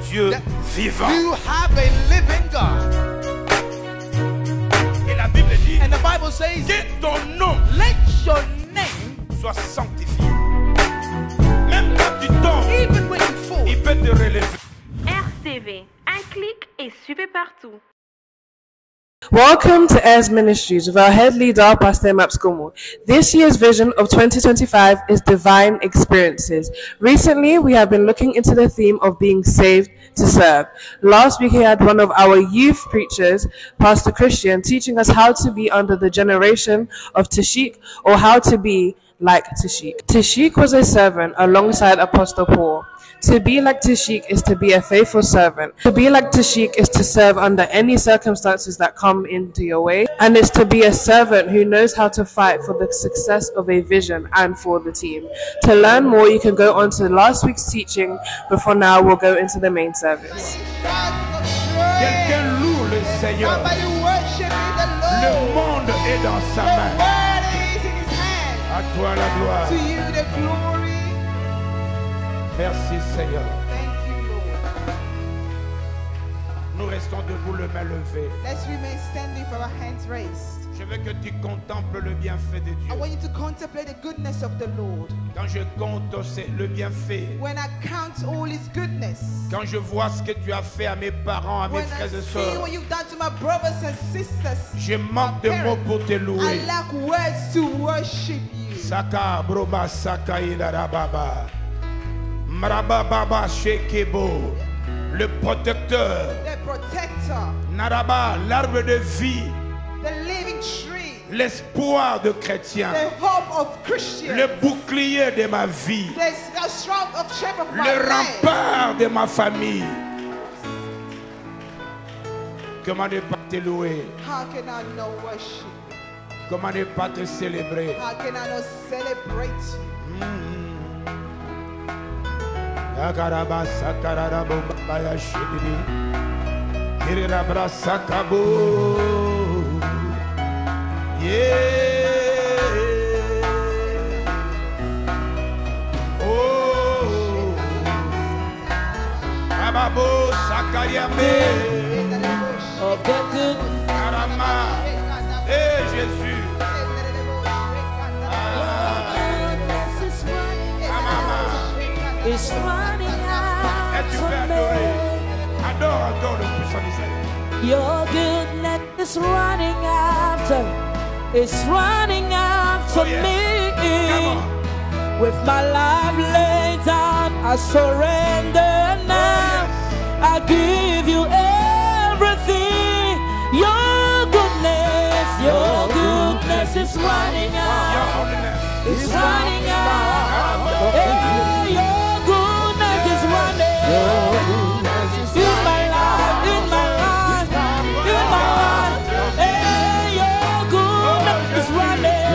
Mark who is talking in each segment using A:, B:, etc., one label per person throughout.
A: Dieu vivant.
B: You have a living God.
A: Et la Bible dit
B: And the Bible says,
A: que ton nom
B: let your name,
A: soit sanctifié. Même quand tu tombes,
B: even when you fall,
A: il peut te relever.
C: RTV, un clic et suivez partout.
D: Welcome to Airs Ministries with our head leader, Pastor Maps Gomo. This year's vision of 2025 is divine experiences. Recently, we have been looking into the theme of being saved to serve. Last week, he had one of our youth preachers, Pastor Christian, teaching us how to be under the generation of Tashik, or how to be like Tashik. Tashik was a servant alongside Apostle Paul. To be like Tashik is to be a faithful servant. To be like Tashik is to serve under any circumstances that come into your way, and is to be a servant who knows how to fight for the success of a vision and for the team. To learn more, you can go on to last week's teaching, but for now, we'll go into the main service.
A: Quelqu'un loue le Seigneur.
B: somebody worship the
A: Le
B: Lord.
A: monde est dans sa
B: The
A: main.
B: word is in his hand.
A: À toi la gloire.
B: To you the glory.
A: Merci Seigneur.
B: Thank you, Lord.
A: Nous restons debout, les mains levées.
B: Let's remain standing for our hands raised.
A: Je veux que tu contemples le bienfait de
B: I
A: Dieu.
B: want you to contemplate the goodness of the Lord.
A: Quand je compte le bienfait,
B: When I count all his goodness,
A: quand je vois ce que tu as fait à mes parents, à mes
B: when I
A: frères et
B: see
A: sœurs,
B: what you've done to my brothers and sisters,
A: je manque de mots pour te
B: I
A: louer.
B: lack words to worship you.
A: Saka broba saka idarababa. Marababa shekebo. Le protecteur.
B: The protector,
A: Naraba, l'arbre de vie.
B: the living tree,
A: L'espoir de chrétien.
B: the hope of Christians,
A: Le bouclier de ma vie.
B: the strong of strength of my
A: Le
B: life.
A: rempart de ma famille. Comment ne pas te louer?
B: How can I not worship?
A: Comment ne pas te célébrer?
B: How can I not celebrate you?
A: Yagaraba sakarabo babaya shidiri. Kirirabra sakabo. Yeah. Oh. Ababo sakayame.
E: Of the good
A: Arama. Eh Jésus.
E: goodness is running
A: Amama.
E: out, is running
A: Et
E: out
A: tu
E: for
A: peux adorer.
E: me.
A: Adore, adore le puissant d'Israël.
E: Your goodness is running after, it's running after
A: Oh, yeah.
E: me.
A: Come on.
E: With my life laid down, I surrender now. I give you everything. Your goodness is running out.
A: Your holiness.
E: It's running out. Hey, your goodness is running. In my life, in my life, in my life. Hey, your goodness is running.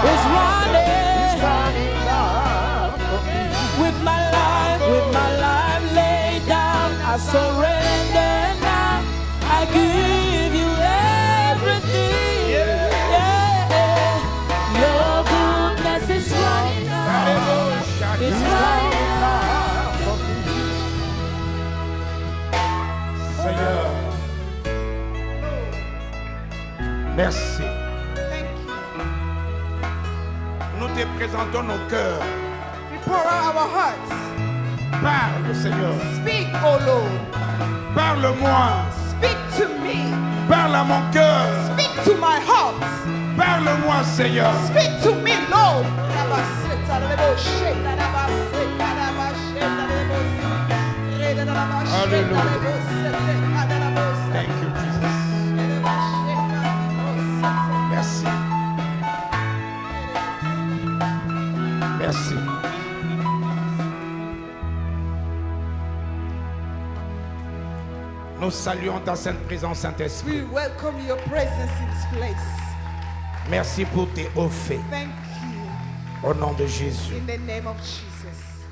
E: It's running. With my life laid down, I surrender now. I give you everything. Yeah. Your goodness is running out. It's running out.
A: Seigneur, merci.
B: Thank you.
A: Nous te présentons nos cœurs.
B: We pour out our hearts.
A: Parle, Seigneur.
B: Speak, O Lord.
A: Parle-moi.
B: Speak to me.
A: Parle à mon cœur.
B: Speak to my heart.
A: Parle-moi, Seigneur.
B: Speak to me, Lord.
A: Thank you, Jesus. Merci. Merci. Nous saluons ta sainte présence, Saint-Esprit.
B: We welcome your presence in this place.
A: Merci pour tes hauts faits.
B: Thank you
A: Au nom de Jésus.
B: in the name of Jesus.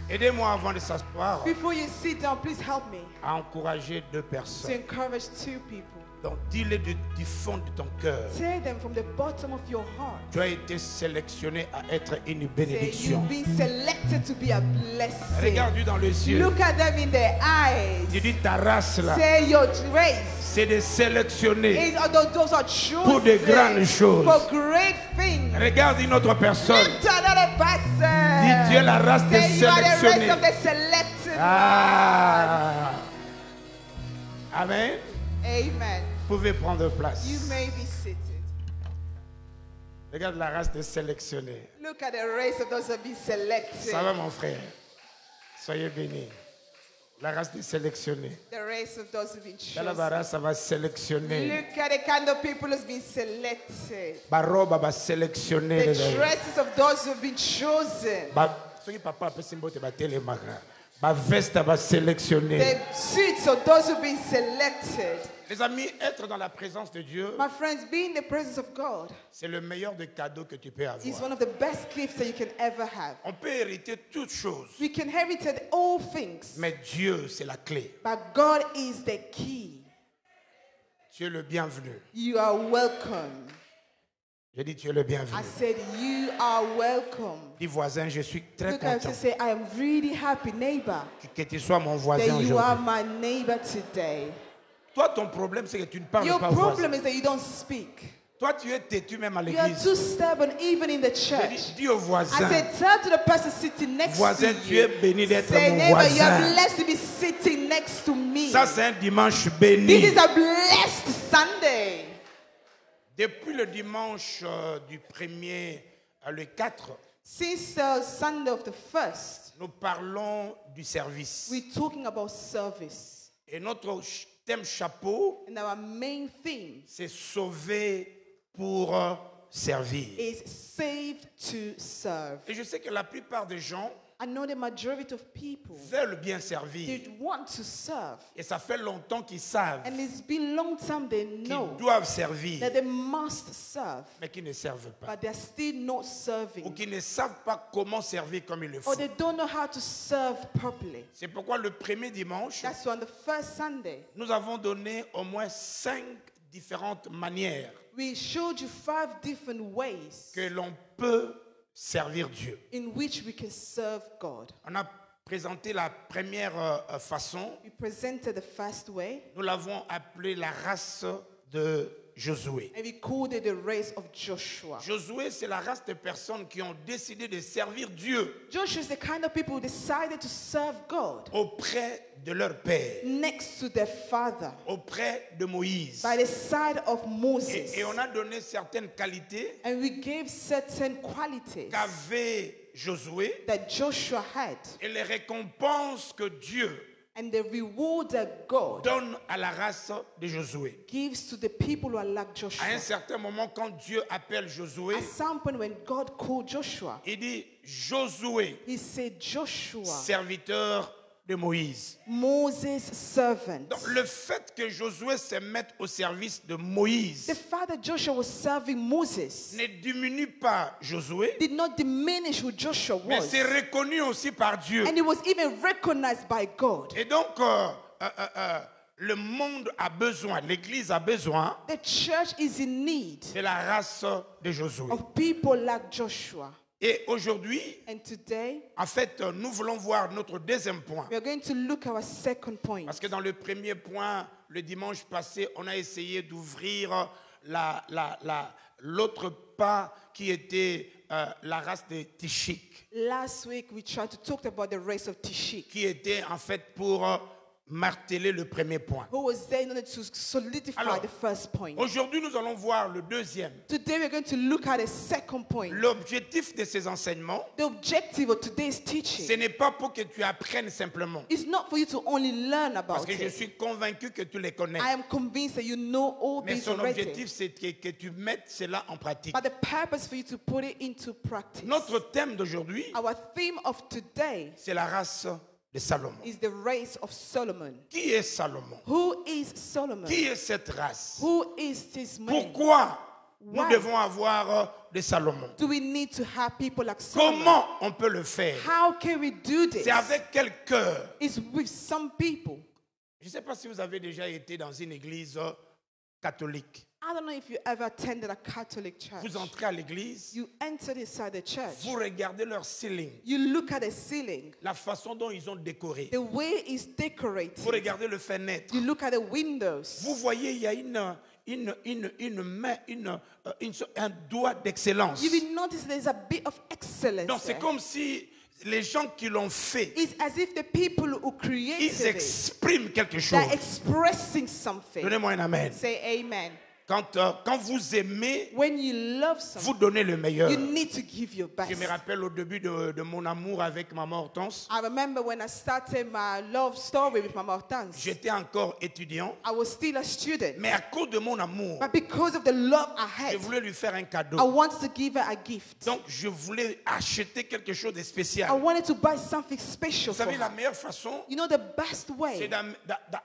A: Aidez-moi avant de s'asseoir
B: Before you sit down, please help me
A: à encourager deux
B: to
A: personnes.
B: encourage two people.
A: Donc dis-le du fond de ton cœur.
B: Tell them from the bottom of your heart.
A: Tu as été sélectionné à être une
B: Say
A: bénédiction.
B: you've been selected to be a blessing.
A: Regarde-lui dans les yeux.
B: Look at them in their eyes.
A: Tu dis ta race là,
B: Say your race.
A: c'est de sélectionner.
B: Those are chosen
A: Pour de grandes choses.
B: for great things.
A: Regarde une autre personne.
B: Look to another person.
A: Dis, tu es la race des
B: Say you are the race
A: sélectionnés.
B: of the selected.
A: Ah. Amen.
B: Amen.
A: Vous pouvez prendre place.
B: You may be seated.
A: Regarde la race des sélectionnés.
B: Look at the race of those who have been selected.
A: Ça va mon frère. Soyez bénis. La race des sélectionnés.
B: The race of those who have been
A: La
B: chosen.
A: race ça va sélectionner.
B: Look at the kind of people who's been selected.
A: Baroba va sélectionner.
B: The dresses of those who have been chosen.
A: Ceux qui papa peut s'imboter ba télémaga. Ba veste va sélectionner.
B: The suits of those who have been selected.
A: Les amis, être dans la présence de Dieu,
B: My friends, being in the presence of God
A: c'est le meilleur des cadeaux que tu peux
B: is
A: avoir.
B: one of the best gifts that you can ever have.
A: On peut hériter toutes choses,
B: We can inherit all things,
A: mais Dieu, c'est la clé.
B: but God is the key.
A: Tu es le bienvenu.
B: You are welcome.
A: J'ai dit, tu es le
B: I
A: bienvenu.
B: said, you are welcome.
A: Dis voisin, je suis très
B: Look at him
A: content
B: to say, I am really happy, neighbor,
A: que tu sois mon voisin
B: that you are
A: aujourd'hui.
B: my neighbor today.
A: Toi, ton problème, c'est que tu ne parles
B: Your
A: pas au voisin.
B: problem is that you don't speak.
A: Toi, tu es têtu même à
B: You are
A: l'église.
B: too stubborn even in the
A: J'ai
B: church.
A: dit, dis au
B: I
A: voisin,
B: said, tell to the person sitting next
A: voisin,
B: to
A: tu es
B: you.
A: béni d'être
B: Say,
A: mon
B: neighbor, you are
A: voisin.
B: blessed to be sitting next to me.
A: Ça, c'est un dimanche
B: This
A: béni.
B: is a blessed Sunday.
A: Depuis le dimanche du 1er le 4,
B: Since Sunday of the 1st,
A: nous parlons du service.
B: we're talking about service.
A: Et notre thème chapeau,
B: And our main theme
A: c'est sauver pour servir.
B: is saved to serve.
A: Et je sais que la plupart des gens
B: I know the majority of people,
A: veulent bien servir.
B: they want to serve.
A: Et ça fait longtemps qu'ils savent
B: And it's been long time they
A: qu'ils
B: know
A: doivent servir,
B: that they must serve,
A: mais qu'ils ne servent pas.
B: but they're still not
A: Ou
B: serving.
A: qu'ils ne savent pas comment servir comme il le faut.
B: Or they don't know how to serve properly.
A: C'est pourquoi le premier dimanche,
B: That's why on the first Sunday,
A: nous avons donné au moins 5 différentes manières
B: we showed you 5 different ways
A: que l'on peut servir Dieu.
B: in which we can serve God.
A: On a présenté la première façon,
B: We presented the first way,
A: nous l'avons appelée la race de Josué.
B: and we called it the race of Joshua.
A: Josué, c'est la race de personnes qui ont décidé de servir Dieu
B: Joshua is the kind of people who decided to serve God
A: auprès de leur père,
B: next to their father,
A: auprès de Moïse.
B: by the side of Moses.
A: Et on a donné certaines qualités
B: And we gave certain qualities
A: qu'avait Josué
B: that Joshua had,
A: et les récompenses que Dieu
B: and the reward that God
A: donne à la race de Josué.
B: gives to the people who are like
A: À un
B: Joshua.
A: certain moment, quand Dieu appelle Josué,
B: At some point when God called Joshua,
A: il dit Josué,
B: he said, Joshua,
A: serviteur de Moïse.
B: Moses' servant.
A: Donc le fait que Josué se mette au service de Moïse
B: The father Joshua was serving Moses.
A: ne diminue pas Josué,
B: Did not diminish who Joshua
A: mais
B: was.
A: c'est reconnu aussi par Dieu.
B: And he was even recognized by God.
A: Et donc, le monde a besoin, l'Église a besoin
B: The church is in need
A: de la race de Josué.
B: of people like Joshua.
A: Et aujourd'hui,
B: And today,
A: en fait, nous voulons voir notre deuxième point.
B: we are going to look at our second point.
A: Parce que dans le premier point, le dimanche passé, on a essayé d'ouvrir l'autre pas qui était la race de Tishik,
B: Last week, we tried to talk about the race of Tishik,
A: qui était en fait pour marteler le premier point.
B: who was there in order to solidify
A: Alors,
B: the first point.
A: Aujourd'hui, nous allons voir le deuxième.
B: Today, we're going to look at the second point.
A: L'objectif de ces enseignements,
B: The objective of today's
A: ce
B: teaching
A: n'est pas pour que tu apprennes simplement.
B: is not for you to only learn
A: Parce
B: about
A: que je
B: it.
A: suis convaincu que tu les connais.
B: I am convinced that you know all
A: Mais
B: these
A: son
B: already.
A: objectif, c'est que tu mettes cela en pratique.
B: But the purpose for you to put it into practice.
A: Notre thème d'aujourd'hui,
B: Our theme of today
A: c'est la race de Salomon.
B: is the race of Solomon.
A: Qui est Salomon?
B: Who is Solomon?
A: Qui est cette race?
B: Who is this man?
A: Pourquoi nous
B: Why?
A: devons avoir de Salomon?
B: Do we need to have people like Solomon?
A: Comment on peut le faire?
B: How can we do this?
A: C'est avec quel cœur?
B: It's with some people.
A: Je ne sais pas si vous avez déjà été dans une église catholique.
B: I don't know if you ever attended a Catholic church.
A: Vous entrez à l'église,
B: You entered inside the church.
A: vous regardez leur ceiling,
B: You look at the ceiling,
A: la façon dont ils ont décoré.
B: the way it's decorated.
A: Vous regardez le fenêtre.
B: You look at the windows.
A: Vous voyez, il y a une main, un doigt d'excellence.
B: You will notice there's a bit of excellence.
A: Donc c'est
B: there.
A: comme si les gens qui l'ont fait,
B: It's as if the people who
A: ils
B: created it,
A: expriment quelque chose.
B: they're expressing something.
A: Donnez-moi un amen.
B: Say amen.
A: Quand vous aimez,
B: When you love
A: vous
B: someone,
A: donnez le meilleur.
B: you need to give your best.
A: Je me rappelle au début de mon amour avec Maman Hortense,
B: I remember when I started my love story with Mama Hortense.
A: j'étais encore étudiant,
B: I was still a student.
A: mais à cause de mon amour,
B: But because of the love I
A: je
B: had,
A: voulais lui faire un
B: I
A: cadeau.
B: wanted to give her a gift.
A: Donc je voulais acheter quelque chose de
B: I
A: spécial.
B: wanted to buy something special
A: Vous
B: for
A: savez, la
B: her.
A: meilleure façon,
B: You know the best
A: c'est
B: way,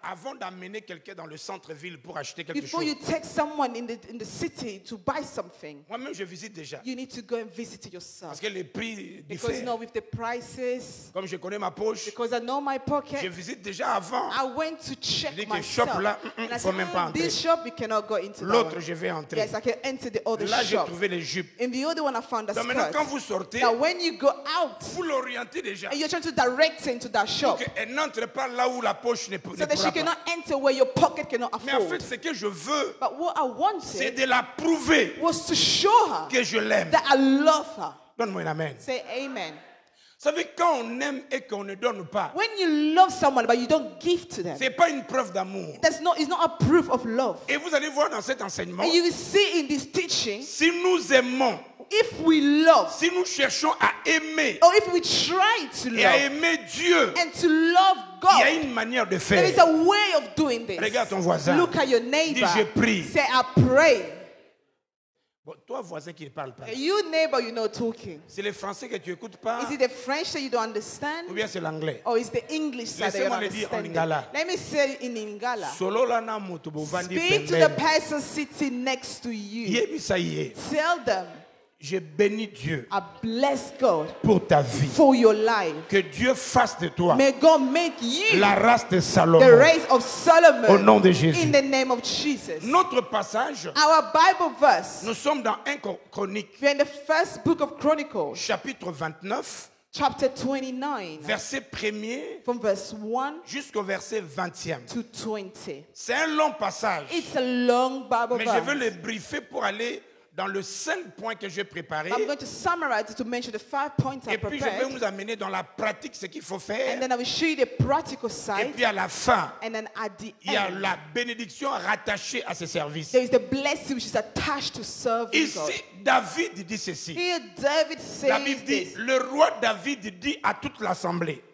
A: avant d'amener quelqu'un dans le centre-ville pour acheter quelque
B: before
A: chose.
B: you take someone in the city to buy something,
A: Moi-même, je visite déjà.
B: you need to go and visit it yourself.
A: Parce que les prix
B: Because you
A: diffèrent.
B: know, with the prices,
A: Comme je connais ma poche,
B: because I know my
A: je
B: pocket,
A: visite déjà avant.
B: I went to check
A: Je dis que shop
B: myself.
A: là,
B: And I
A: faut
B: said,
A: même pas entrer.
B: this shop, you cannot go into that
A: L'autre,
B: one.
A: je vais entrer.
B: Yes, I can enter the other
A: Là, j'ai
B: shop.
A: trouvé les jupes.
B: In the other one, I found a
A: Donc maintenant, quand
B: skirt.
A: vous sortez,
B: Now, when you go out,
A: vous l'orientez déjà.
B: and you're trying to direct her into that shop,
A: Donc, elle n'entre pas là où la poche ne
B: so
A: pourra
B: that she
A: pas.
B: cannot enter where your pocket cannot
A: Mais en fait,
B: afford.
A: ce que je veux,
B: But what I
A: c'est
B: wanted
A: de la prouver
B: was to show her
A: que je l'aime.
B: that I love her.
A: Donne-moi un amen.
B: Say amen.
A: Vous savez, quand on aime et qu'on ne donne pas,
B: When you love someone but you don't give to them,
A: ce n'est pas une preuve d'amour.
B: it's not a proof of love.
A: Et vous allez voir dans cet enseignement,
B: And you will see in this teaching,
A: si nous aimons,
B: if we love,
A: si nous cherchons à aimer
B: or if we try to
A: et à
B: love,
A: aimer Dieu,
B: and to love
A: il y a
B: God,
A: une manière de
B: there is
A: faire.
B: a way of doing this.
A: Regarde ton voisin.
B: Look at your neighbor.
A: Dis, je prie.
B: Say, I pray.
A: Bon, toi, voisin qui ne parle pas,
B: You neighbor, you're not talking.
A: c'est le français que tu n'écoutes pas
B: Is it the French that you don't
A: ou
B: understand?
A: bien c'est l'anglais?
B: Or is the English side that you
A: Laissez-moi
B: don't
A: le dire en
B: understand?
A: Lingala.
B: Let me say it in Lingala.
A: Solo lana mutu bovandi
B: Speak to the
A: pembeni.
B: person sitting next to you.
A: Yebisa ye.
B: Tell them,
A: Je bénis Dieu
B: I bless God
A: pour ta vie.
B: for your life.
A: Que Dieu fasse de toi
B: May God make you
A: la race de
B: the
A: Salomon.
B: race of Solomon.
A: Au nom de Jésus.
B: In the name of Jesus.
A: Notre passage,
B: Our Bible verse,
A: nous sommes dans 1 Chronique,
B: we're in the first book of Chronicles,
A: chapitre 29,
B: chapter 29,
A: verset 1er
B: from verse 1
A: jusqu'au verset 20e.
B: to 20.
A: C'est un long passage,
B: It's a long Bible
A: mais je veux
B: verse.
A: le briefer pour aller dans le 5 points que j'ai préparé.
B: I'm going to summarize it to mention the 5 points I
A: Et puis je vais
B: prepared.
A: vous amener dans la pratique ce qu'il faut faire.
B: And then I will show you the practical
A: Et
B: side.
A: puis à la fin,
B: And then at the
A: il y a
B: end,
A: la bénédiction rattachée à ces services.
B: there is the blessing which is attached to serving God.
A: Ici, David dit ceci.
B: Here David
A: La
B: says
A: Bible dit,
B: this.
A: le roi David dit à toute l'assemblée,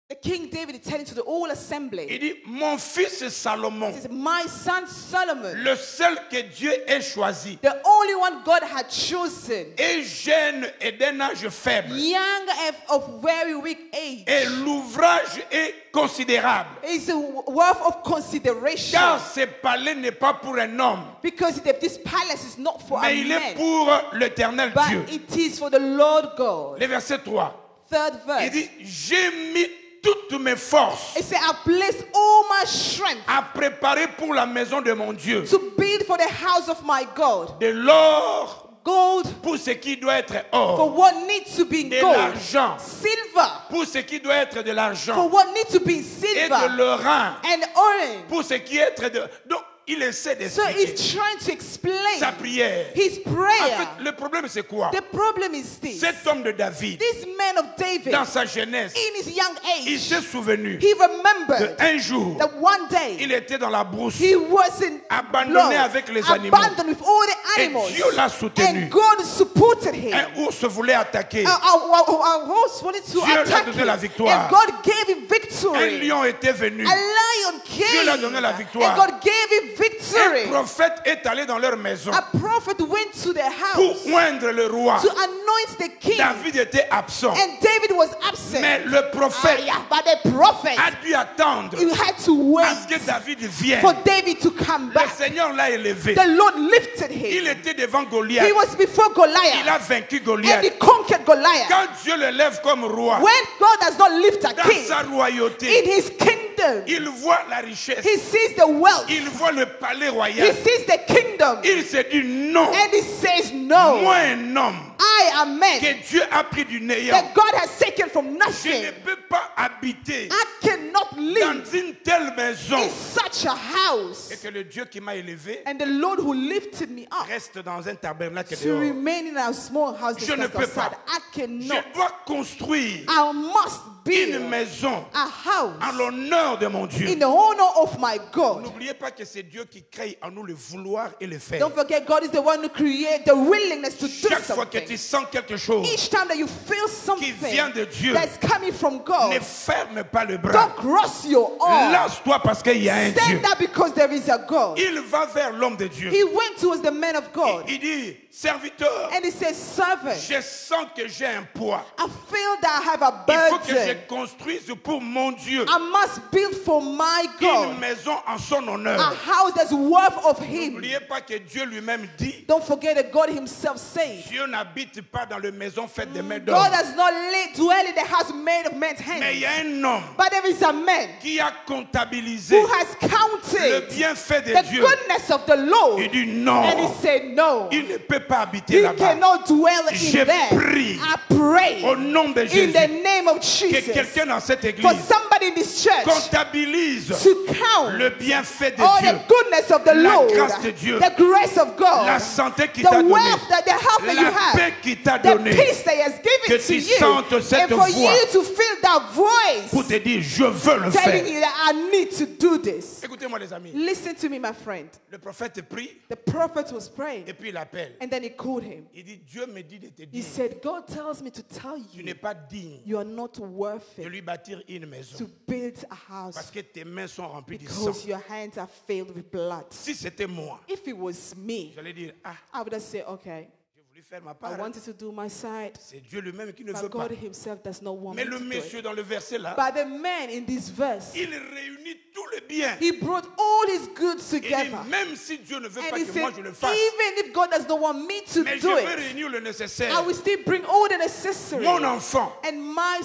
B: The King David is telling to the whole assembly.
A: il dit, mon fils Salomon,
B: He says, my son Solomon,
A: le seul que Dieu ait choisi,
B: the only one God had chosen,
A: est jeune et d'un âge faible,
B: young and of very weak age,
A: et l'ouvrage est considérable.
B: is worth of consideration.
A: Car ce palais n'est pas pour un homme,
B: Because this palace is not for
A: mais
B: a
A: il est
B: man,
A: pour l'éternel
B: but
A: Dieu.
B: it is for the Lord God.
A: Le verset 3,
B: Third
A: il
B: verse.
A: dit, j'ai mis toutes mes forces
B: It says, I placed all my strength
A: à préparer pour la maison de mon Dieu
B: to build for the house of my God.
A: de l'or
B: Gold
A: pour ce qui doit être
B: for
A: or,
B: what needs to be in
A: de
B: gold.
A: l'argent
B: Silver
A: pour ce qui doit être de
B: for
A: l'argent
B: what needs to be in
A: et de
B: silver.
A: l'orin
B: And orange.
A: pour ce qui est de... Donc, il essaie
B: So
A: d'expliquer
B: he's trying to explain
A: sa prière.
B: his
A: En
B: prayer.
A: fait, le problème, c'est quoi?
B: The problem is this.
A: Cet homme de David,
B: This man of David,
A: dans sa jeunesse,
B: in his young
A: il
B: age,
A: s'est souvenu
B: he remembered
A: qu'un jour,
B: that one day
A: il était dans la brousse,
B: he was in
A: abandonné
B: blood,
A: avec les animaux.
B: abandoned with all the
A: Et
B: animals.
A: Dieu l'a soutenu.
B: And God supported him.
A: Un ours voulait attaquer.
B: Our horse wanted to
A: Dieu lui a
B: attack
A: donné
B: him.
A: la victoire.
B: And God gave him
A: Un
B: victory.
A: lion était venu.
B: A lion
A: Dieu lui a
B: came.
A: donné la victoire.
B: And God gave him
A: Un
B: victory.
A: prophète est allé dans leur maison
B: A prophet went to their
A: pour
B: house
A: oindre le roi.
B: to anoint the king.
A: David était absent.
B: And David was absent.
A: Mais le prophète
B: Yeah, but the prophet,
A: a dû attendre
B: you had to
A: à
B: wait
A: ce que David vienne.
B: for David to come
A: Le
B: back.
A: Seigneur l'a élevé.
B: The Lord lifted
A: Il
B: him.
A: était devant Goliath.
B: He was before
A: Il
B: Goliath.
A: a vaincu
B: And
A: Goliath.
B: he conquered Goliath.
A: Quand Dieu le lève comme roi,
B: When God does not lift a
A: dans
B: king
A: sa royauté,
B: in his kingdom, kingdom.
A: Il voit la richesse.
B: He sees the wealth.
A: Il voit le palais
B: He
A: royal.
B: sees the kingdom.
A: Il se dit non.
B: And he says,
A: Moi,
B: no,
A: un homme
B: I am man
A: que Dieu a pris du néant.
B: that God has taken from
A: Je ne
B: nothing.
A: peux pas habiter
B: I cannot
A: dans
B: live
A: une telle maison.
B: in such a house.
A: Et que le Dieu qui m'a élevé
B: And the Lord who lifted me up
A: reste dans un tabernacle
B: to
A: dehors.
B: remain in a small house
A: Je ne
B: just
A: peux
B: outside.
A: pas.
B: I
A: Je
B: cannot.
A: dois construire
B: I must
A: une
B: build
A: maison
B: a
A: en
B: house
A: l'honneur de mon Dieu.
B: in the honor of my God.
A: N'oubliez pas que c'est Dieu qui crée en nous le vouloir et le faire.
B: Don't forget, God is the one who created the willingness to do
A: Chaque fois que
B: something.
A: tu sens quelque chose
B: Each time that you feel
A: qui vient
B: something
A: de Dieu,
B: that's coming from
A: ne
B: God,
A: ferme pas le bras.
B: don't cross your arm.
A: Lance-toi parce qu'il y a un Dieu.
B: Stand up because there is a God.
A: Il va vers l'homme de Dieu.
B: He went towards the man of God
A: Il dit, serviteur,
B: and he said, servant,
A: je sens que j'ai un poids.
B: I feel that I have a
A: Il faut que je
B: burden.
A: construise pour mon Dieu
B: I must build for my
A: une
B: God
A: maison en son
B: a
A: honneur.
B: house that's worth of him.
A: N'oubliez pas que Dieu lui-même dit,
B: Don't forget that God himself says,
A: Dieu n'habite pas dans les maisons faites de mains
B: God
A: d'hommes.
B: does not dwell in the house made of men's
A: Mais il y
B: hands.
A: a un homme
B: But there is a man
A: qui a comptabilisé
B: who has
A: le
B: counted
A: bienfait de
B: the
A: Dieu.
B: goodness of the Lord.
A: Il dit non,
B: And he said, no,
A: il ne peut pas habiter
B: he
A: là-bas.
B: cannot dwell
A: Je
B: in there.
A: prie
B: I pray
A: au nom de
B: in
A: Jésus
B: the name of
A: que
B: Jesus
A: quelqu'un dans cette
B: for
A: église
B: somebody in this church
A: comptabilise
B: to count
A: le bienfait de
B: all
A: Dieu,
B: the goodness of the
A: la
B: Lord,
A: grâce de Dieu,
B: the grace of God,
A: la santé qu'il t'a
B: the
A: donnée,
B: wealth, the health that you
A: la
B: have,
A: paix qu'il t'a
B: the
A: donnée,
B: peace that He has
A: que
B: given to
A: tu
B: you,
A: sentes cette
B: and for
A: voix
B: you to feel that voice
A: pour te dire je veux le
B: telling
A: faire.
B: you that I need to do this.
A: Écoutez-moi les amis,
B: Listen to me, my friend.
A: le prophète prie
B: The prophet was praying,
A: et puis il appelle.
B: and then he called him.
A: Il dit Dieu me dit de te
B: He
A: dire
B: said, God tells me to tell
A: tu
B: you,
A: n'es pas digne
B: you are not
A: de
B: worthy
A: lui bâtir une maison
B: to build a house
A: parce que tes mains sont remplies de sang.
B: because your hands are filled with blood.
A: Si c'était moi,
B: If it was me,
A: j'allais dire ah,
B: I would have said, okay,
A: j'ai voulu faire ma
B: I
A: part.
B: wanted to do my side,
A: C'est Dieu lui-même qui ne
B: but
A: veut pas.
B: God himself does not want
A: Mais
B: me
A: le
B: to do
A: monsieur
B: it.
A: dans le verset là,
B: But the man in this verse,
A: il réunit tout le bien.
B: he brought all his goods
A: Il dit
B: together.
A: même si Dieu ne veut pas
B: And he
A: que
B: said,
A: moi je le fasse,
B: even if God does not want me to
A: mais je
B: do
A: veux
B: it,
A: réunir le nécessaire.
B: I will still bring all the necessary.
A: Mon enfant,
B: And my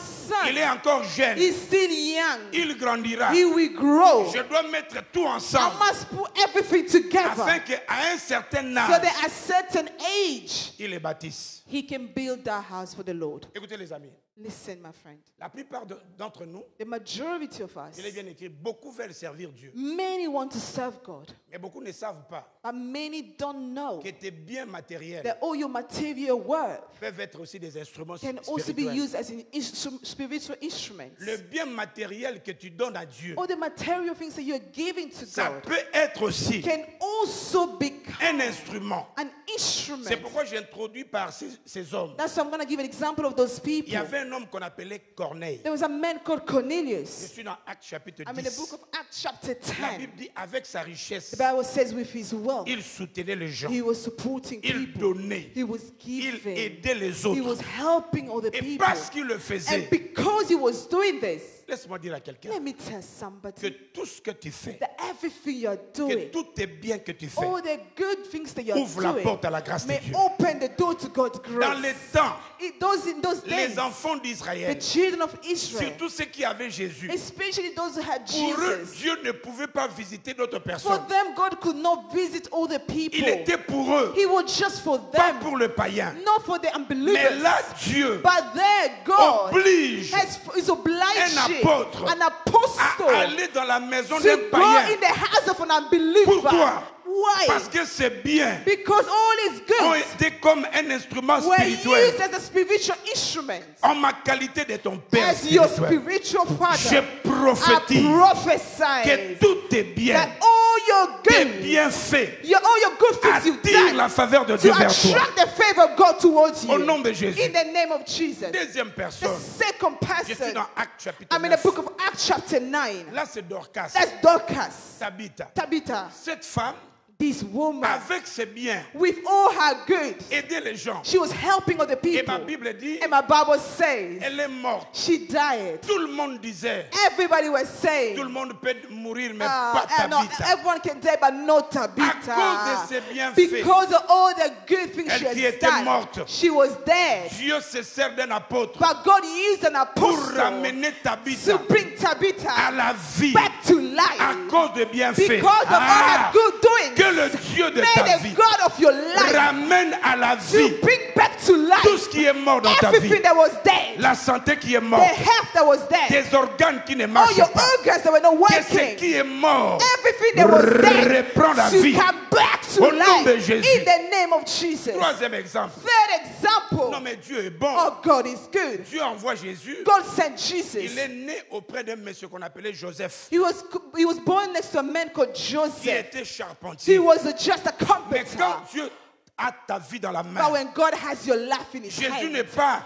A: il est
B: son
A: encore jeune.
B: is still young.
A: Il grandira.
B: He will grow.
A: Je dois mettre tout
B: I
A: ensemble
B: must put everything together
A: afin qu'à un certain
B: so
A: âge,
B: that at a certain age,
A: il les bâtisse.
B: he can build that house for the Lord.
A: Écoutez les amis,
B: Listen, my friend.
A: la plupart d'entre nous,
B: The majority of us,
A: il est bien écrit, beaucoup veulent servir Dieu.
B: many want to serve God,
A: Mais beaucoup ne savent pas
B: but many don't know
A: que tes biens matériels
B: that all your material worth
A: peuvent être aussi des instruments
B: can also be
A: spirituels.
B: used as an spiritual instrument.
A: Le bien matériel que tu donnes à Dieu,
B: All the material things that you're giving to
A: ça
B: God
A: peut être aussi
B: can also
A: un
B: become
A: instrument.
B: an
A: C'est
B: instrument.
A: pourquoi j'ai introduit par ces hommes.
B: That's why I'm going to give an example of those
A: Il y
B: people.
A: avait un homme qu'on appelait Corneille.
B: There was a man called
A: Je
B: Cornelius.
A: suis dans Actes chapitre
B: I'm in the book
A: 10.
B: of Acts chapter
A: La
B: 10.
A: Bible dit avec sa richesse,
B: The Bible says with his wealth,
A: il soutenait les gens.
B: he was supporting
A: Il
B: people.
A: donnait.
B: He was
A: Il
B: giving.
A: aidait les
B: He was
A: autres.
B: helping other
A: Et
B: people.
A: parce qu'il le faisait,
B: And because he was doing this,
A: laisse-moi dire à quelqu'un
B: let me tell
A: que
B: somebody
A: tout ce que tu fais,
B: that everything you're
A: que
B: doing,
A: tous tes biens que tu fais,
B: all the good things that you're
A: ouvre la
B: doing,
A: porte à la grâce de
B: may
A: Dieu.
B: open the door to God's
A: Dans les
B: grace.
A: temps,
B: In those days,
A: les enfants
B: the
A: d'Israël,
B: children of Israel,
A: surtout ceux qui avaient Jésus,
B: especially those who had
A: pour eux,
B: Jesus,
A: Dieu ne pouvait pas visiter d'autres
B: for
A: personnes.
B: them, God could not visit all the people.
A: Il était pour eux,
B: He was just for
A: pas
B: them,
A: pour le païen.
B: not for the
A: Mais
B: unbelievers.
A: là, Dieu
B: But there, God
A: oblige
B: is obliging
A: un apôtre
B: an
A: à
B: apostle
A: aller dans la maison
B: to
A: d'un
B: go
A: païen.
B: in the house of an unbeliever.
A: Pourquoi?
B: Why?
A: Parce que ces biens
B: Because all his
A: ont
B: goods
A: été comme un instrument
B: were
A: spirituel.
B: used as a spiritual instrument.
A: En ma qualité de ton Père
B: As your
A: spirituel,
B: spiritual
A: je
B: father, I
A: prophétise
B: prophesy
A: que tous tes biens,
B: that all your
A: tes
B: goods,
A: bienfaits,
B: all your good things you've
A: attirent
B: done
A: la faveur de
B: to
A: Dieu vers toi.
B: attract the favor of God towards you.
A: Au nom de Jésus.
B: In the name of Jesus.
A: Deuxième
B: The
A: personne,
B: second
A: je suis
B: person,
A: dans Actes chapitre
B: I'm in the
A: 9.
B: book of Acts chapter 9.
A: Là, c'est Dorcas,
B: That's Dorcas.
A: Tabitha.
B: Tabitha.
A: Cette femme
B: This woman,
A: avec ses biens,
B: with all her goods,
A: aider les gens.
B: she was helping other
A: Et ma
B: people.
A: Bible dit,
B: And my Bible says
A: elle est morte.
B: she died.
A: Tout le monde disait,
B: Everybody was saying,
A: tout le monde peut mourir, mais pas
B: no,
A: Tabitha.
B: everyone can die, but not
A: À
B: Tabitha.
A: cause de ses bienfaits,
B: Because of all the good things she
A: Elle qui
B: has
A: était
B: done,
A: morte.
B: she was dead.
A: Dieu se sert d'un apôtre
B: But God used an
A: pour
B: apostle
A: ramener Tabitha
B: to bring
A: à
B: Tabitha
A: la vie
B: back to
A: à
B: life.
A: cause de bienfaits.
B: Because of all her good doings,
A: Que le Dieu de
B: may
A: ta
B: the
A: vie
B: God of your life
A: ramène à la vie
B: to bring back to
A: tout ce
B: life
A: qui est mort dans ta vie.
B: everything that was dead,
A: La santé qui est
B: the
A: morte,
B: health that was dead,
A: tes organes qui ne
B: all
A: marchent
B: your
A: pas,
B: organs that were not
A: que ce
B: working,
A: qui est mort
B: everything that was dead,
A: reprend la
B: to
A: vie.
B: come back to
A: Au nom de
B: life
A: Jésus.
B: in the name of Jesus.
A: Troisième exemple.
B: Third example,
A: Non mais Dieu est bon.
B: oh, God is good.
A: Dieu envoie Jésus.
B: God sent Jesus.
A: Il est né auprès d'un monsieur qu'on appelait Joseph,
B: He was born next to a man called
A: qui
B: Joseph.
A: était
B: He
A: charpentier.
B: was just a
A: Mais
B: carpenter.
A: quand Dieu a ta vie dans la
B: But
A: main,
B: when God has your life in His
A: Jésus
B: hand,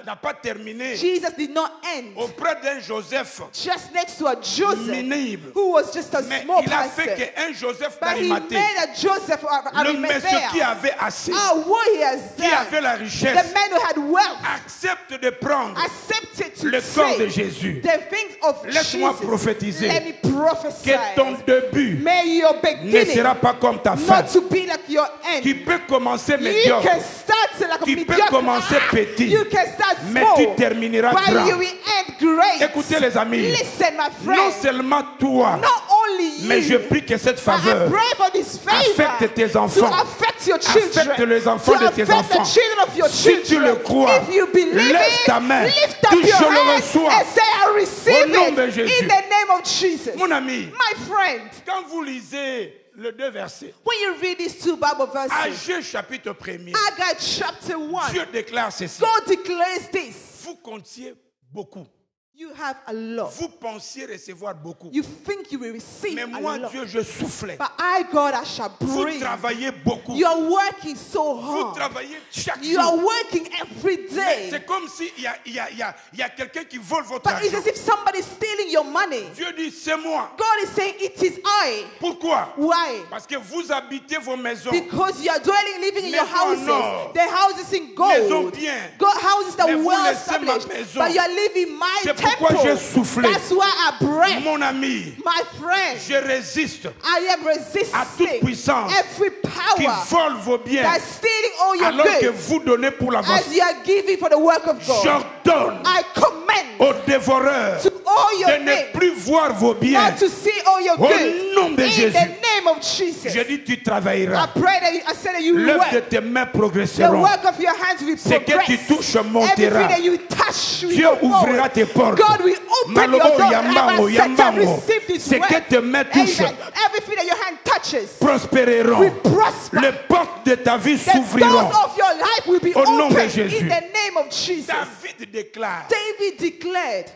A: n'a pas terminé
B: Jesus did not end
A: auprès d'un Joseph
B: just next to a Joseph
A: minime.
B: who was just a
A: Mais
B: small
A: il a fait
B: person.
A: qu'un Joseph
B: But he
A: d'Arimathée,
B: made a Joseph
A: le monsieur qui
B: Arimathea.
A: avait assez,
B: What he has
A: qui avait
B: done,
A: la
B: the
A: richesse,
B: man who had wealth,
A: accepte de prendre
B: accepted to
A: le corps de
B: take
A: Jésus.
B: the things of
A: Laisse-moi
B: Jesus.
A: prophétiser
B: Let me prophesy.
A: que ton début
B: May your
A: ne
B: beginning
A: sera pas comme ta fin.
B: not to be like your end.
A: Tu peux commencer
B: You
A: médiocre,
B: can start like a
A: tu peux
B: mediocre.
A: commencer petit,
B: You can start
A: mais
B: small,
A: tu termineras
B: but
A: grand.
B: you will end great.
A: Écoutez les amis,
B: Listen, my
A: non
B: friend.
A: seulement toi,
B: Not only you,
A: mais je prie que cette
B: but I
A: faveur
B: pray for this favor
A: affecte tes
B: to
A: enfants,
B: affect your children,
A: affecte les enfants
B: to
A: de tes
B: affect
A: enfants.
B: the children of your
A: Si tu
B: children.
A: le crois,
B: If you believe
A: lève ta main,
B: lift up
A: dis,
B: your
A: je le
B: hand
A: reçois.
B: and say, I receive
A: Au nom
B: it
A: de Jésus.
B: in the name of Jesus.
A: Mon ami,
B: My friend,
A: quand vous lisez les deux versets,
B: when you read these two Bible verses,
A: Agé chapitre 1er,
B: Haggai chapter 1,
A: Dieu déclare ceci.
B: God declares this.
A: Vous comptiez beaucoup.
B: You have a lot.
A: Vous pensiez recevoir beaucoup.
B: You think you will receive
A: Mais
B: a
A: moi,
B: lot.
A: Dieu, je soufflais.
B: But I, God, I shall
A: Vous
B: bring.
A: travaillez beaucoup.
B: You are working so
A: Vous
B: hard.
A: travaillez chaque
B: You are
A: jour.
B: working every
A: Mais
B: day.
A: c'est comme s'il y a quelqu'un qui vole votre
B: But it's
A: argent.
B: as if somebody's stealing your money.
A: Dieu dit, c'est moi.
B: God is saying, it is I.
A: Pourquoi?
B: Why?
A: Parce que vous habitez vos maisons.
B: Because you are dwelling, living in your
A: Maisons en or.
B: houses. The houses in
A: Maisons
B: gold.
A: bien.
B: God, houses that
A: Mais
B: are
A: vous
B: well
A: laissez ma
B: established.
A: maison.
B: But you are living my
A: C'est pourquoi
B: temple.
A: j'ai soufflé.
B: That's why I breathe.
A: Mon ami,
B: My friend,
A: je résiste
B: I am
A: à toute
B: resisting
A: puissance
B: every
A: qui
B: power
A: vole vos biens
B: that's stealing all your
A: alors que
B: goods
A: vous donnez pour l'avancée.
B: as you are giving for the work of God.
A: J'ordonne
B: I commend
A: aux dévoreurs
B: to all your
A: de ne
B: things
A: plus voir vos biens.
B: not to see all your
A: Au
B: goods.
A: nom de
B: In
A: Jésus.
B: the name of Jesus.
A: Je dis, tu
B: I
A: travailleras.
B: pray that I said that you will
A: L'œuvre de
B: work.
A: tes mains
B: The
A: progresseront.
B: work of your hands will
A: Ce que tu
B: progress.
A: touches
B: Everything
A: montera.
B: that you touch will
A: Dieu
B: go
A: ouvrira
B: forward.
A: tes portes.
B: God will open
A: Malobo,
B: your doors.
A: yambango,
B: Ever since I
A: yambango.
B: received this
A: Ce que
B: word,
A: tes mains touchent
B: amen. Everything that your hand touches
A: prospéreront.
B: will prosper.
A: Les portes de ta vie
B: The
A: s'ouvriront.
B: doors of your life will be
A: Au nom de
B: open
A: Jésus.
B: in the name of Jesus.
A: David déclare,
B: David declared,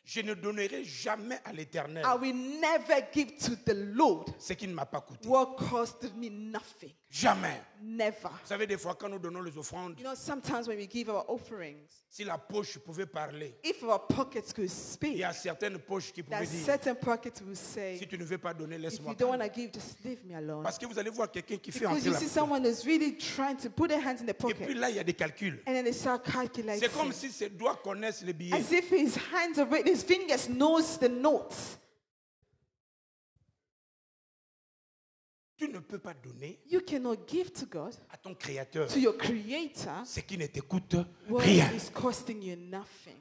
A: je ne donnerai jamais à l'Éternel
B: I will never give to the Lord
A: ce qui ne m'a pas coûté.
B: what cost me nothing.
A: Jamais.
B: Never.
A: Vous savez, des fois, quand nous donnons les offrandes,
B: You know, sometimes when we give our offerings,
A: si la poche pouvait parler,
B: if our pockets could
A: il
B: speak,
A: y a certaines poches qui pouvaient
B: that
A: dire,
B: certain pockets will say,
A: si tu ne veux pas donner,
B: if
A: laisse-moi
B: you don't want
A: parler.
B: to give, just leave me alone.
A: Parce que vous allez voir quelqu'un qui fait
B: Because
A: entrer
B: you
A: la
B: see
A: poche.
B: someone who's really trying to put their hands in the
A: Et puis
B: pocket.
A: là, il y a des calculs.
B: And then they start calculating.
A: C'est comme si ses doigts connaissent les billets.
B: As if his hands are written, his fingers knows the notes.
A: Tu ne peux pas donner
B: You cannot give to God,
A: à ton créateur
B: to your creator,
A: ce qui ne te coûte
B: what
A: rien.
B: is costing you nothing.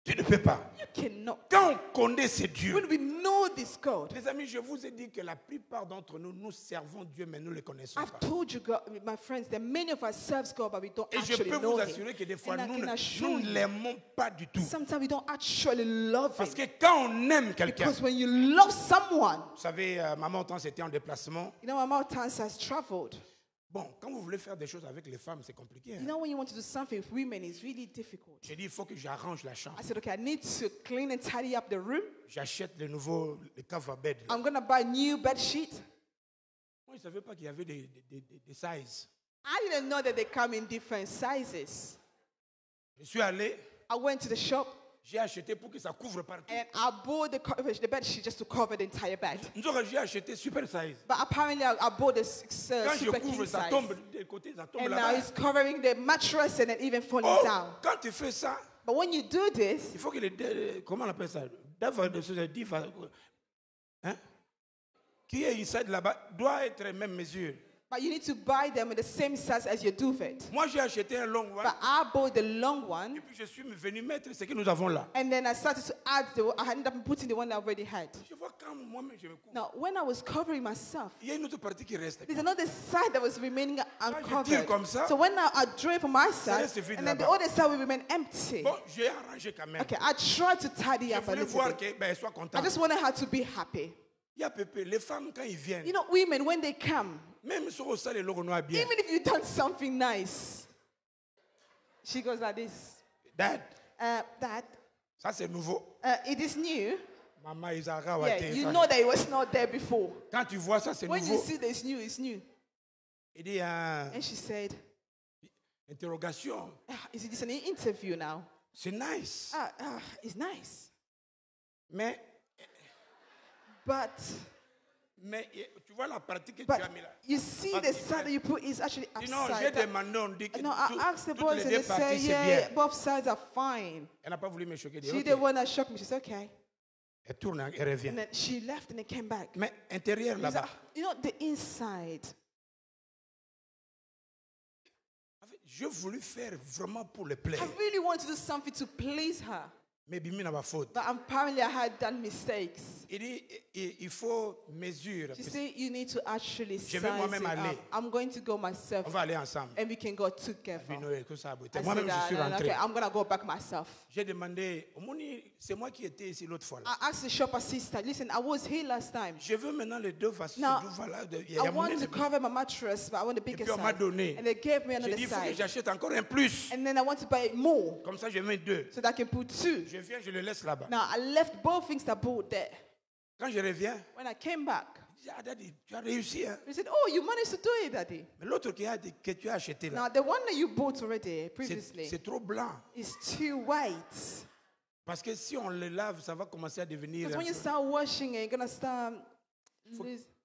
A: Tu ne peux pas.
B: You cannot.
A: Quand on connaît ce Dieu,
B: When we know this God,
A: les amis, je vous ai dit que la plupart d'entre nous, nous servons Dieu, mais nous ne le connaissons
B: I've
A: pas.
B: told you, God, my friends, that many of us serve God, but we don't
A: Et je
B: actually
A: peux
B: know
A: vous
B: Him.
A: assurer que des fois,
B: And I
A: nous
B: can assure
A: ne
B: you,
A: l'aimons pas du tout.
B: sometimes we don't actually love
A: Parce
B: Him.
A: que quand on aime quelqu'un,
B: Because when you love someone,
A: vous savez, maman, quand c'était en déplacement,
B: you know, Mama Tans has traveled.
A: bon, quand vous voulez faire des choses avec les femmes, c'est compliqué.
B: You
A: Hein?
B: know, when you want to do something with women, it's really difficult.
A: J'ai dit, il faut que j'arrange la chambre.
B: I said, okay, I need to clean and tidy up the room.
A: J'achète les nouveaux les cover bed. là.
B: I'm going to buy new bed sheets.
A: Moi, je ne savais pas qu'il y avait des sizes.
B: I didn't know that they come in different sizes.
A: Je suis allé,
B: I went to the shop.
A: j'ai acheté pour que ça couvre partout.
B: And I bought the bed sheet just to cover the entire bed.
A: J'ai acheté super size.
B: But apparently I bought this
A: Quand je
B: super
A: couvre,
B: king
A: ça
B: size.
A: tombe des côtés, ça tombe
B: And now
A: là-bas.
B: it's covering the mattress and then even falling
A: Oh,
B: down.
A: quand tu fais ça,
B: But when you do this,
A: il faut que comment on appelle ça? Hein? Qui est inside là-bas doit être la même mesure.
B: but you need to buy them in the same size as your duvet.
A: Moi, j'ai acheté un long one.
B: But I bought the long one,
A: Et puis, je suis venu mettre ce que nous avons là.
B: and then I started to add I ended up putting the one I already had.
A: Je vois quand moi-même je me couvre.
B: Now, when I was covering myself,
A: Il y a une autre partie qui reste.
B: there's another side that was remaining
A: je tire comme ça,
B: uncovered. So when I drew it from my side,
A: reste vide
B: and then the
A: là-bas.
B: other side will remain empty.
A: Bon, j'ai arrangé quand même.
B: Okay, I tried to tidy
A: Je
B: up a
A: voulais
B: little
A: voir
B: bit.
A: qu'elle soit contente.
B: I just wanted her to be happy.
A: Il y a Pépé, les femmes quand ils viennent,
B: You know, women, when they come,
A: même sur au salle, le noir bien.
B: even if you've done something nice, she goes like this.
A: Dad,
B: Dad,
A: ça c'est nouveau.
B: it is new.
A: Maman, ils ont
B: Yeah, you know that it was not there before.
A: Quand tu vois ça, c'est
B: When you
A: nouveau.
B: see that it's new, it's new.
A: Il dit,
B: And she said,
A: interrogation,
B: is it just an interview now?
A: c'est nice.
B: It's nice.
A: Mais
B: But
A: tu vois la partie que tu as mis là.
B: you see the side that you put is actually
A: Dis non, j'ai
B: upside down.
A: demandé, on dit que
B: No, I asked the
A: toutes
B: boys
A: les
B: and
A: deux
B: they say,
A: parties, c'est
B: yeah,
A: bien.
B: both sides are fine.
A: Elle n'a pas voulu me choquer.
B: She
A: Okay.
B: the one that shocked me. She said, okay.
A: Elle tourne, elle revient.
B: And then she left and then came back.
A: Mais intérieur
B: She said,
A: là-bas.
B: you know, the inside.
A: En fait, j'ai voulu faire vraiment pour le plaire.
B: I really want to do something to please her.
A: Mais Bimi n'a pas faute.
B: But apparently I had done mistakes.
A: Il dit, il faut mesure.
B: She said, you need to actually
A: Je
B: size
A: vais moi-même
B: it
A: aller.
B: up. I'm going to go myself
A: On va aller ensemble.
B: and we can go together.
A: Puis nous, que ça a beauté.
B: I
A: Moi-même,
B: said,
A: je suis
B: "No,
A: rentré.
B: okay, I'm going to go back myself.
A: J'ai demandé, Omoni, c'est moi qui étais ici l'autre fois. Là.
B: I asked the shop assistant, listen, I was here last time.
A: Je veux maintenant les deux façons.
B: Now,
A: Voilà,
B: I want to cover my mattress, but I want the bigger
A: puis on m'a
B: side.
A: donné.
B: And they gave me
A: J'ai
B: another
A: dit, il faut que
B: side.
A: j'achète encore un plus.
B: And then I want to buy more
A: Comme ça, je mets deux.
B: so that I can put two.
A: Je viens, je le laisse là-bas.
B: Now, I left both things that I bought there.
A: Quand je reviens,
B: When I came back,
A: je dis, ah, Daddy, tu as réussi. Hein?
B: he said, oh, you managed to do it, Daddy.
A: Mais l'autre que tu as acheté là,
B: Now, the one that you bought already, previously,
A: c'est trop blanc.
B: is too white.
A: Parce que si on le lave, ça va commencer à devenir.
B: Because when you start washing it, you're going to start...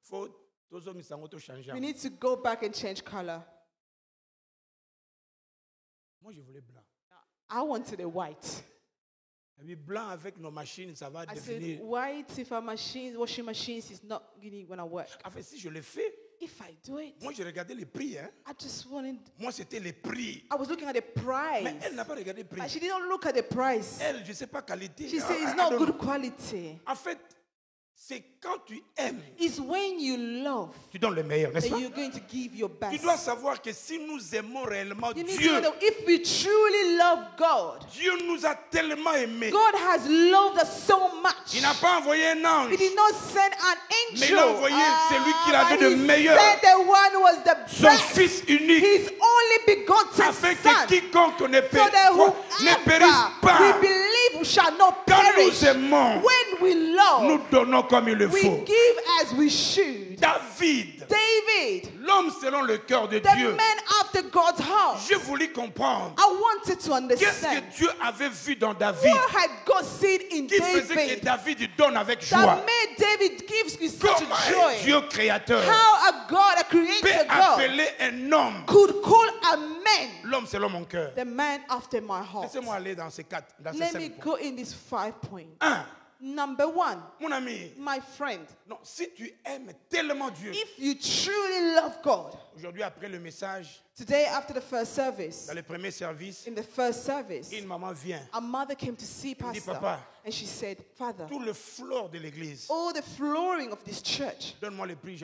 A: Faut tous hommes, ça va tout changer.
B: We need to go back and change color.
A: Moi, je voulais blanc.
B: I wanted a white.
A: Et puis blanc avec nos machines, ça va
B: I
A: devenir.
B: said, white if our washing machines is not really going to work.
A: En fait, si je le fais,
B: If I do it,
A: moi, je regardais les prix. Hein.
B: I just wanted...
A: Moi, c'était les prix.
B: I was looking at the price.
A: Mais elle n'a pas regardé les prix.
B: But she didn't look at the price.
A: Elle, je ne sais pas qualité.
B: She said, it's
A: I
B: not
A: don't
B: good
A: know.
B: quality.
A: En fait, c'est quand tu aimes,
B: It's when you love
A: tu donnes le meilleur, n'est-ce
B: that
A: pas?
B: you're going to give your
A: Tu
B: best.
A: dois savoir que si nous aimons réellement
B: You need to
A: Dieu,
B: know that if we truly love God,
A: Dieu nous a tellement aimés.
B: God has loved us so much.
A: Il n'a pas envoyé un ange.
B: He did not send an angel.
A: Mais il a envoyé celui qu'il avait
B: but
A: de
B: he
A: meilleur.
B: sent the one who was the
A: Son
B: best.
A: Fils unique,
B: His only begotten
A: afin
B: Son.
A: que quiconque ne
B: So that
A: ne périsse
B: whoever
A: pas.
B: we believe shall not
A: Quand
B: perish.
A: nous aimons,
B: When we love,
A: nous donnons comme il le
B: we
A: faut.
B: give as we should.
A: David,
B: David,
A: l'homme selon le cœur de
B: the
A: Dieu,
B: man after God's heart.
A: je voulais comprendre
B: I wanted to
A: qu'est-ce
B: understand
A: que Dieu avait vu dans David
B: what had God seen in
A: qui faisait que
B: David
A: David donne avec
B: that
A: joie.
B: made David gives you such
A: Comment
B: a
A: un
B: joy.
A: Dieu créateur
B: How a God, a
A: peut
B: creator God,
A: appeler un homme
B: could call a man
A: l'homme selon mon cœur.
B: the man after my heart.
A: Laissez-moi aller dans ces quatre, dans ces
B: Let me
A: cinq points.
B: go in these 5 points.
A: Un,
B: Number one,
A: mon ami,
B: my friend,
A: non, si tu aimes tellement Dieu,
B: if you truly love God,
A: aujourd'hui après le message,
B: today after the first service,
A: dans le premier service,
B: in the first service,
A: une maman vient,
B: a mother came to see Pastor
A: Papa,
B: and she said, Father,
A: tout le flore de l'église,
B: all the flooring of this church,
A: donne-moi le prix,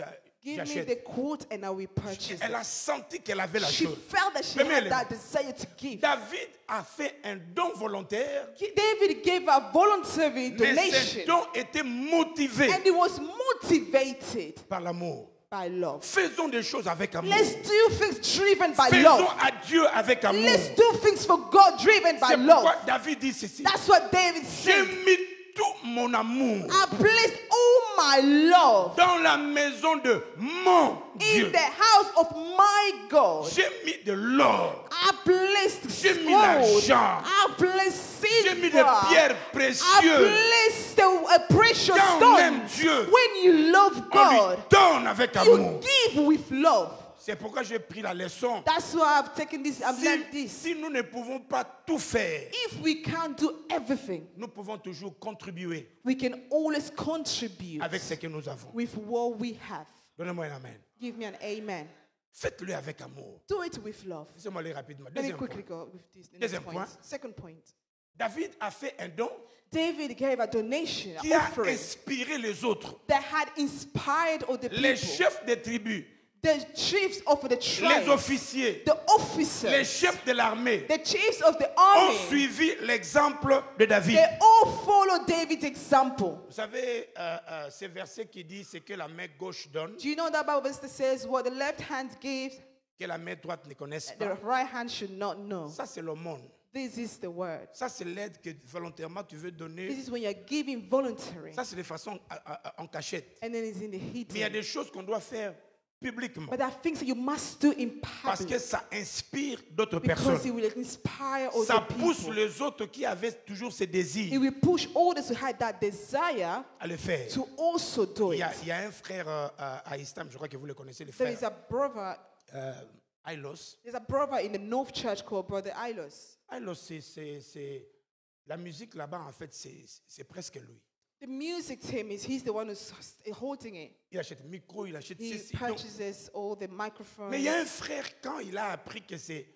B: give me the
A: j'achète.
B: quote and I will purchase
A: Elle
B: it.
A: a senti qu'elle avait la
B: She
A: chose.
B: felt that she
A: Mais
B: had
A: elle-
B: that desire to give.
A: David a fait un don volontaire,
B: David gave a voluntary
A: mais ce
B: donation
A: don était motivé
B: and he was motivated
A: par l'amour.
B: by love.
A: Faisons des choses avec amour.
B: Let's do things driven by
A: Faisons
B: love.
A: à Dieu avec amour.
B: Let's do things for God driven by
A: C'est
B: love.
A: pourquoi David dit ceci.
B: That's what David
A: J'ai
B: said.
A: mis tout mon amour
B: I placed all my love
A: dans la maison de mon Dieu.
B: in the house of my God.
A: J'ai mis de l'or.
B: I placed
A: J'ai mis
B: gold.
A: l'argent.
B: I placed
A: J'ai mis
B: silver.
A: des pierres
B: I
A: précieuses.
B: placed a precious
A: Quand on aime
B: stone.
A: Dieu,
B: When you love
A: on
B: God,
A: lui donne avec
B: you
A: amour.
B: give with love.
A: C'est pourquoi j'ai pris la leçon.
B: That's why I've taken this, I've learned this.
A: Si nous ne pouvons pas tout faire,
B: If we can't do everything,
A: nous pouvons toujours contribuer
B: we can always contribute
A: avec ce que nous avons.
B: with what we have.
A: Donnez-moi un amen.
B: Give me an amen.
A: Faites-le avec amour.
B: Do it with love.
A: Laissez-moi aller rapidement.
B: Let me
A: Deuxième
B: quickly
A: point.
B: go with this. The
A: Deuxième
B: next
A: point.
B: point. Second point.
A: David a fait un don
B: David gave a donation,
A: qui
B: an
A: a
B: offering
A: inspiré les autres.
B: that had inspired all the
A: Les
B: people.
A: chefs des tribus,
B: The chiefs of the
A: les
B: tribes,
A: officiers,
B: the officers,
A: les chefs de l'armée
B: the chiefs of the
A: ont
B: army,
A: suivi l'exemple de David.
B: they all follow David's example.
A: Vous savez, ce verset qui dit ce que la main gauche donne,
B: Do you know that Bible verse that says what the left hand gives,
A: que la main droite ne connaisse
B: the
A: pas?
B: right hand should not know?
A: Ça, c'est le monde.
B: This is the word.
A: Ça, c'est l'aide que volontairement tu veux
B: This
A: donner.
B: is when you're giving voluntary,
A: Ça, c'est de façon en cachette.
B: and then it's in the
A: Mais il y a
B: hidden.
A: des choses qu'on doit faire publiquement
B: But there are things that you must do in
A: parce que
B: public
A: ça inspire d'autres
B: because
A: personnes.
B: it will inspire
A: Ça
B: other
A: pousse
B: people.
A: les autres qui avaient toujours ce
B: It
A: désir
B: will push others who had that desire
A: à le faire.
B: to also do
A: Il y
B: it.
A: a un frère à Istam, je crois que vous le connaissez, le
B: There
A: frère
B: is a brother.
A: Ailos.
B: There's a brother in the North Church called Brother Ilos.
A: Ailos, c'est la musique là-bas, en fait, c'est presque lui.
B: The music team he's the one who's holding it.
A: Il achète micro, il achète
B: He
A: ceci. Donc,
B: purchases all the microphones.
A: mais il y a un frère, quand il a appris que c'est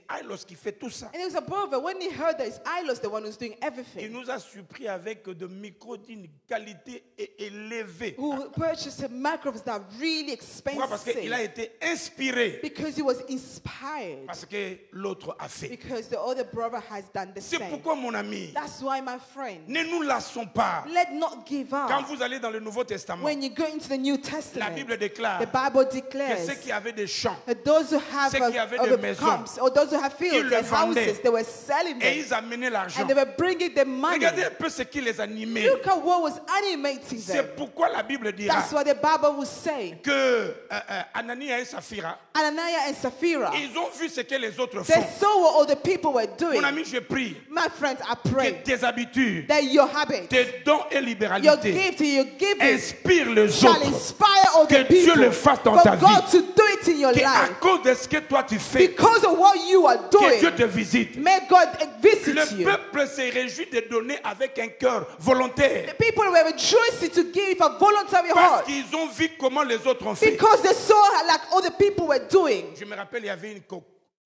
A: Ailos qui fait tout ça,
B: And there was a brother, when he heard that it's Ilos the one who's doing
A: il
B: everything,
A: nous a surpris avec de micros d'une qualité élevée.
B: who purchased a microphones that are really
A: Pourquoi? Parce qu'il a
B: expensive,
A: été inspiré
B: because he was inspired,
A: parce que l'autre a fait.
B: because the other brother has done the
A: C'est
B: same.
A: pourquoi, mon ami,
B: That's why, my friend,
A: ne nous lassons pas.
B: let not give
A: Quand
B: up.
A: vous allez dans le Nouveau Testament,
B: When you go into the New
A: la
B: Testament,
A: Bible déclare
B: the Bible
A: que
B: declares
A: ceux qui avaient des champs
B: that those who have
A: Ceux qui avaient des maisons,
B: camps or those who have
A: ils
B: fields
A: le
B: and
A: vendaient.
B: houses, they were selling
A: et
B: them
A: ils amenaient l'argent.
B: and they were bringing the money.
A: Regardez un peu ce qui les animait.
B: Look at what was animating them.
A: C'est pourquoi la Bible dira
B: That's what the Bible will say.
A: que Anania et Saphira,
B: Ananias and Sapphira,
A: ils ont vu ce que les autres
B: they
A: font.
B: saw what all the people were doing.
A: Mon ami, je prie
B: My friends, I
A: que
B: pray
A: tes habitudes,
B: that your habits,
A: tes dons et
B: your
A: libéralité
B: gift and your giving
A: inspirent les
B: shall
A: autres.
B: inspire all
A: Que
B: the
A: Dieu
B: people
A: le fasse dans
B: for
A: ta
B: God
A: vie.
B: to do it in your
A: Et à
B: life.
A: cause de ce que toi tu fais,
B: Because of what you are
A: que Dieu
B: doing,
A: te visite.
B: may God visit
A: Le
B: you.
A: peuple se réjouit de donner avec un cœur volontaire.
B: The people were rejoicing to give a voluntary
A: Parce
B: heart
A: qu'ils ont vu comment les autres ont fait.
B: because they saw like all the people were doing.
A: Je me rappelle, il y avait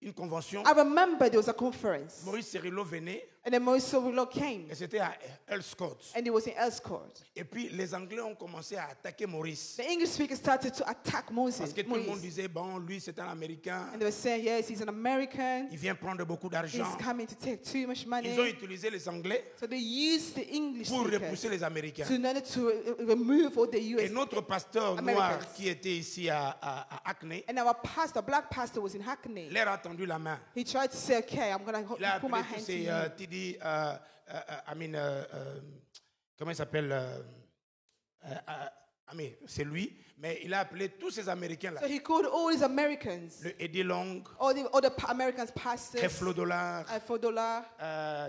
A: une convention.
B: I remember there was a conference
A: Maurice Cirillo venait
B: and then Maurice Sowilo came
A: et c'était à Elscott.
B: and he was in Elscourt.
A: Et puis les Anglais ont commencé à attaquer Maurice.
B: The English speakers started to attack Moses.
A: Parce que tout le monde
B: Moïse.
A: disait, bon, lui c'est un Américain,
B: And they were saying, yes, he's an American.
A: il vient prendre beaucoup
B: He's
A: d'argent.
B: coming to take too much
A: Ils ont
B: money.
A: utilisé les Anglais
B: So they used the English
A: pour
B: speakers
A: repousser les Américains.
B: to in order to remove all the
A: Et
B: US.
A: notre pasteur
B: Americans.
A: noir qui était ici à Hackney,
B: And our pastor, black pastor, was in Hackney.
A: leur a tendu la main.
B: He tried to say, okay, I'm going
A: Il a
B: to put my
A: appelé tous
B: hand to
A: ces
B: you.
A: Tidi, comment il s'appelle c'est lui, mais il a appelé tous ces Américains-là.
B: So he called all these Americans,
A: Le Eddie Long,
B: all the other Americans, pastors,
A: Creflo Dollar,
B: Fodola,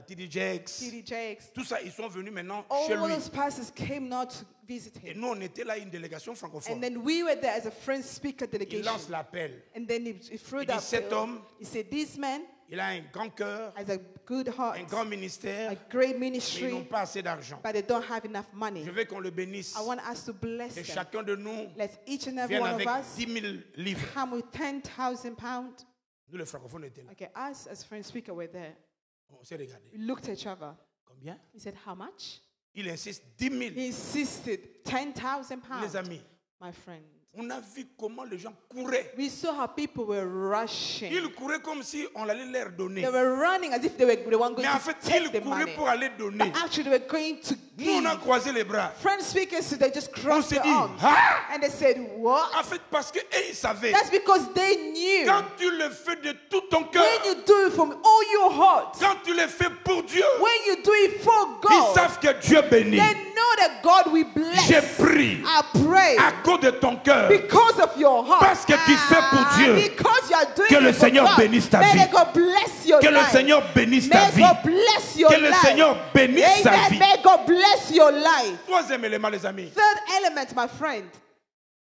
A: T.D. Jakes,
B: T.D. Jakes.
A: tout ça, ils sont venus maintenant
B: All
A: chez lui.
B: those pastors came now to visit
A: Et
B: him.
A: nous, on était là, une délégation francophone.
B: And then we were there as a French speaker
A: Il
B: delegation.
A: lance l'appel.
B: And then he threw
A: Il dit,
B: that
A: cet
B: bill.
A: homme,
B: He said, this man
A: il a un grand cœur,
B: has a good heart,
A: un grand ministère,
B: a great
A: mais ils
B: ministry,
A: n'ont pas assez d'argent.
B: but they don't have enough money.
A: Je veux qu'on le bénisse.
B: I want us to bless
A: Et
B: them.
A: chacun de nous
B: Let each and every
A: vienne
B: one of
A: avec
B: us
A: 10 000 livres.
B: come with 10,000 pounds.
A: Nous, les francophones, étaient là.
B: Okay, us as French speaker were there.
A: On s'est regardé.
B: We looked at each other.
A: Combien?
B: He said, how much?
A: Il insiste 10 000.
B: He insisted, 10,000
A: Les
B: pounds.
A: amis,
B: My friend.
A: on a vu comment les gens couraient.
B: We saw how people were rushing.
A: Ils couraient comme si on allait leur donner.
B: They were running as if they were the one going
A: Mais en
B: to
A: fait,
B: take
A: ils
B: the
A: couraient
B: money.
A: pour aller donner.
B: But actually, they were going to
A: Nous, on a
B: give.
A: croisé les bras.
B: French speakers, so they just
A: On
B: crossed
A: s'est
B: their
A: dit,
B: arms.
A: ah!
B: And they said, what?
A: En fait, parce qu'ils savaient.
B: That's because they knew.
A: Quand tu le fais de tout ton cœur,
B: When you do it from all your heart,
A: quand tu le fais pour Dieu,
B: when you do it for
A: ils
B: God,
A: savent que Dieu bénit.
B: they know that God will bless.
A: J'ai pris
B: I pray
A: à cause de ton cœur.
B: because of your heart.
A: Parce que tu fais pour Dieu.
B: Because you are doing
A: Que le
B: it for
A: Seigneur
B: God.
A: bénisse ta
B: May
A: vie.
B: God bless your
A: Que le
B: life.
A: Seigneur bénisse ta
B: May
A: vie.
B: God bless your
A: Que le
B: life.
A: Seigneur bénisse ta
B: Amen.
A: vie.
B: May God bless your life.
A: Troisième élément, les amis.
B: Third element, my friend.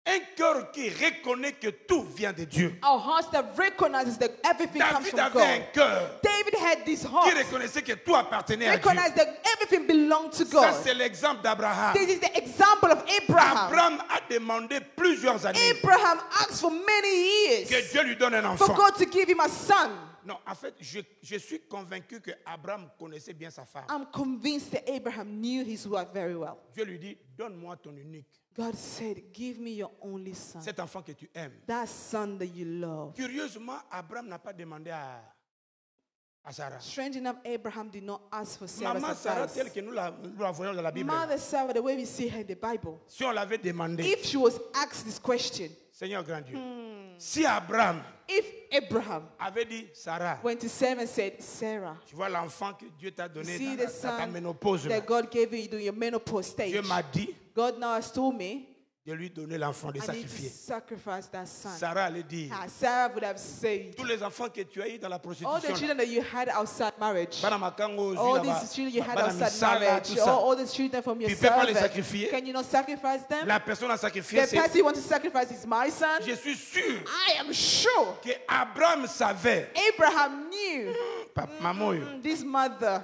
A: Un cœur qui reconnaît que tout vient de Dieu.
B: Our hearts that recognizes that everything comes
A: David
B: from
A: avait un
B: God.
A: cœur
B: David had this
A: qui
B: heart.
A: reconnaissait que tout appartenait à Dieu.
B: Recognized that everything belonged to
A: Ça,
B: God.
A: c'est l'exemple d'Abraham.
B: This is the example of Abraham.
A: Abraham a demandé plusieurs années
B: Abraham asked for many
A: que
B: years
A: Dieu lui donne un
B: for
A: enfant.
B: God to give him a son.
A: Non, en fait, je suis convaincu que Abraham connaissait bien sa femme.
B: I'm convinced that Abraham knew his wife very well.
A: Dieu lui dit, donne-moi ton unique,
B: God said, give me your only son.
A: cet enfant que tu aimes.
B: That son that you love.
A: Curieusement, Abraham n'a pas demandé à Sarah.
B: Strange enough, Abraham did not ask for Sarah's
A: Maman Sarah,
B: advice.
A: telle que nous la voyons dans la Bible,
B: Mother Sarah, the way we see her in the Bible,
A: si on l'avait demandé,
B: if she was asked this question,
A: Seigneur grand Dieu, si Abraham
B: if Abraham
A: avait dit, Sarah,
B: went to Sarah and said, Sarah,
A: tu vois l'enfant que Dieu t'a donné
B: see
A: dans
B: the
A: ta
B: son
A: ménopause, là.
B: that God gave you during your menopause stage.
A: Dieu m'a dit
B: God now has told me
A: de lui donner l'enfant, de
B: I need to
A: sacrifier.
B: sacrifice that son.
A: Sarah allait dire,
B: Sarah would have said,
A: tous les enfants que tu as eu dans la
B: all the
A: prostitution,
B: children that you had outside marriage,
A: Bana Makango,
B: all
A: Zui,
B: these children you had
A: Bana
B: outside
A: Misala,
B: marriage,
A: tout ça.
B: all these children from your
A: Tu peux pas les
B: servant,
A: sacrifier.
B: can you not sacrifice them?
A: La personne à sacrifier,
B: The
A: c'est.
B: person you want to sacrifice is my son.
A: Je suis sûr
B: I am sure
A: que Abraham savait.
B: Abraham knew
A: Maman,
B: this mother.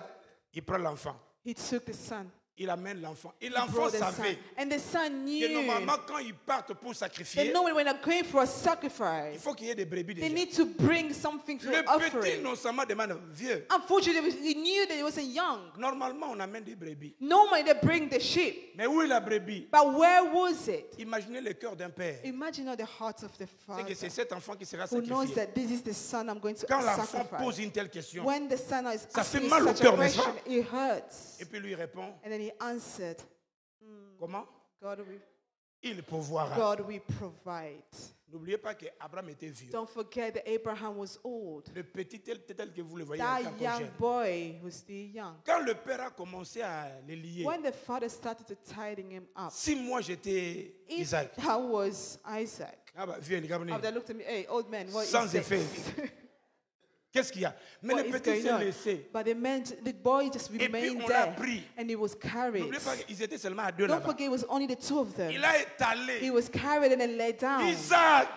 A: il prend l'enfant,
B: He took the son.
A: il amène l'enfant. Et
B: He
A: l'enfant
B: brought the son.
A: savait
B: And the son
A: que
B: knew
A: normalement, quand ils partent pour
B: that
A: sacrifier,
B: normally when they're going for a
A: il
B: sacrifice,
A: faut qu'il y ait des brebis
B: they
A: déjà.
B: need to bring something for
A: Le petit
B: offering.
A: non seulement demande vieux.
B: Unfortunately, he knew that he wasn't young.
A: Normalement, on amène des brebis.
B: Normally, they bring the sheep.
A: Mais où est la brebis?
B: But where was it?
A: Imaginez le cœur d'un père.
B: Imagine how the heart of the
A: C'est
B: father
A: que c'est cet enfant qui sera
B: who knows
A: sacrifié.
B: that this is the son I'm going to
A: Quand l'enfant
B: sacrifice.
A: pose une telle question,
B: When the son is
A: Ça fait
B: asking
A: mal au
B: such a
A: cœur, n'est-ce
B: question,
A: pas?
B: it hurts.
A: et puis lui répond,
B: And then he answered,
A: comment?
B: God
A: Il pourvoira.
B: will provide.
A: N'oubliez pas qu'Abraham était vieux.
B: Don't forget that Abraham was old.
A: Le petit tel que vous le voyez
B: That
A: encore
B: young
A: jeune.
B: boy was still young.
A: Quand le père a commencé à les lier,
B: When the father started to tidying him up,
A: si moi j'étais
B: if
A: Isaac,
B: I was Isaac,
A: ah bah, vieux, les gars, venez.
B: I would have looked at me, hey, old man, what
A: Sans
B: is
A: effet.
B: this?
A: Qu'est-ce qu'il y a? Mais
B: What
A: le
B: is
A: petit
B: going
A: s'est
B: on?
A: laissé.
B: But the boy just
A: puis,
B: remained
A: on l'a
B: there,
A: pris.
B: and he was carried.
A: N'oubliez pas qu'ils étaient seulement à deux
B: Don't
A: là-bas.
B: forget, it was only the two of them.
A: Il a étalé.
B: He was carried and then laid down.
A: Isaac,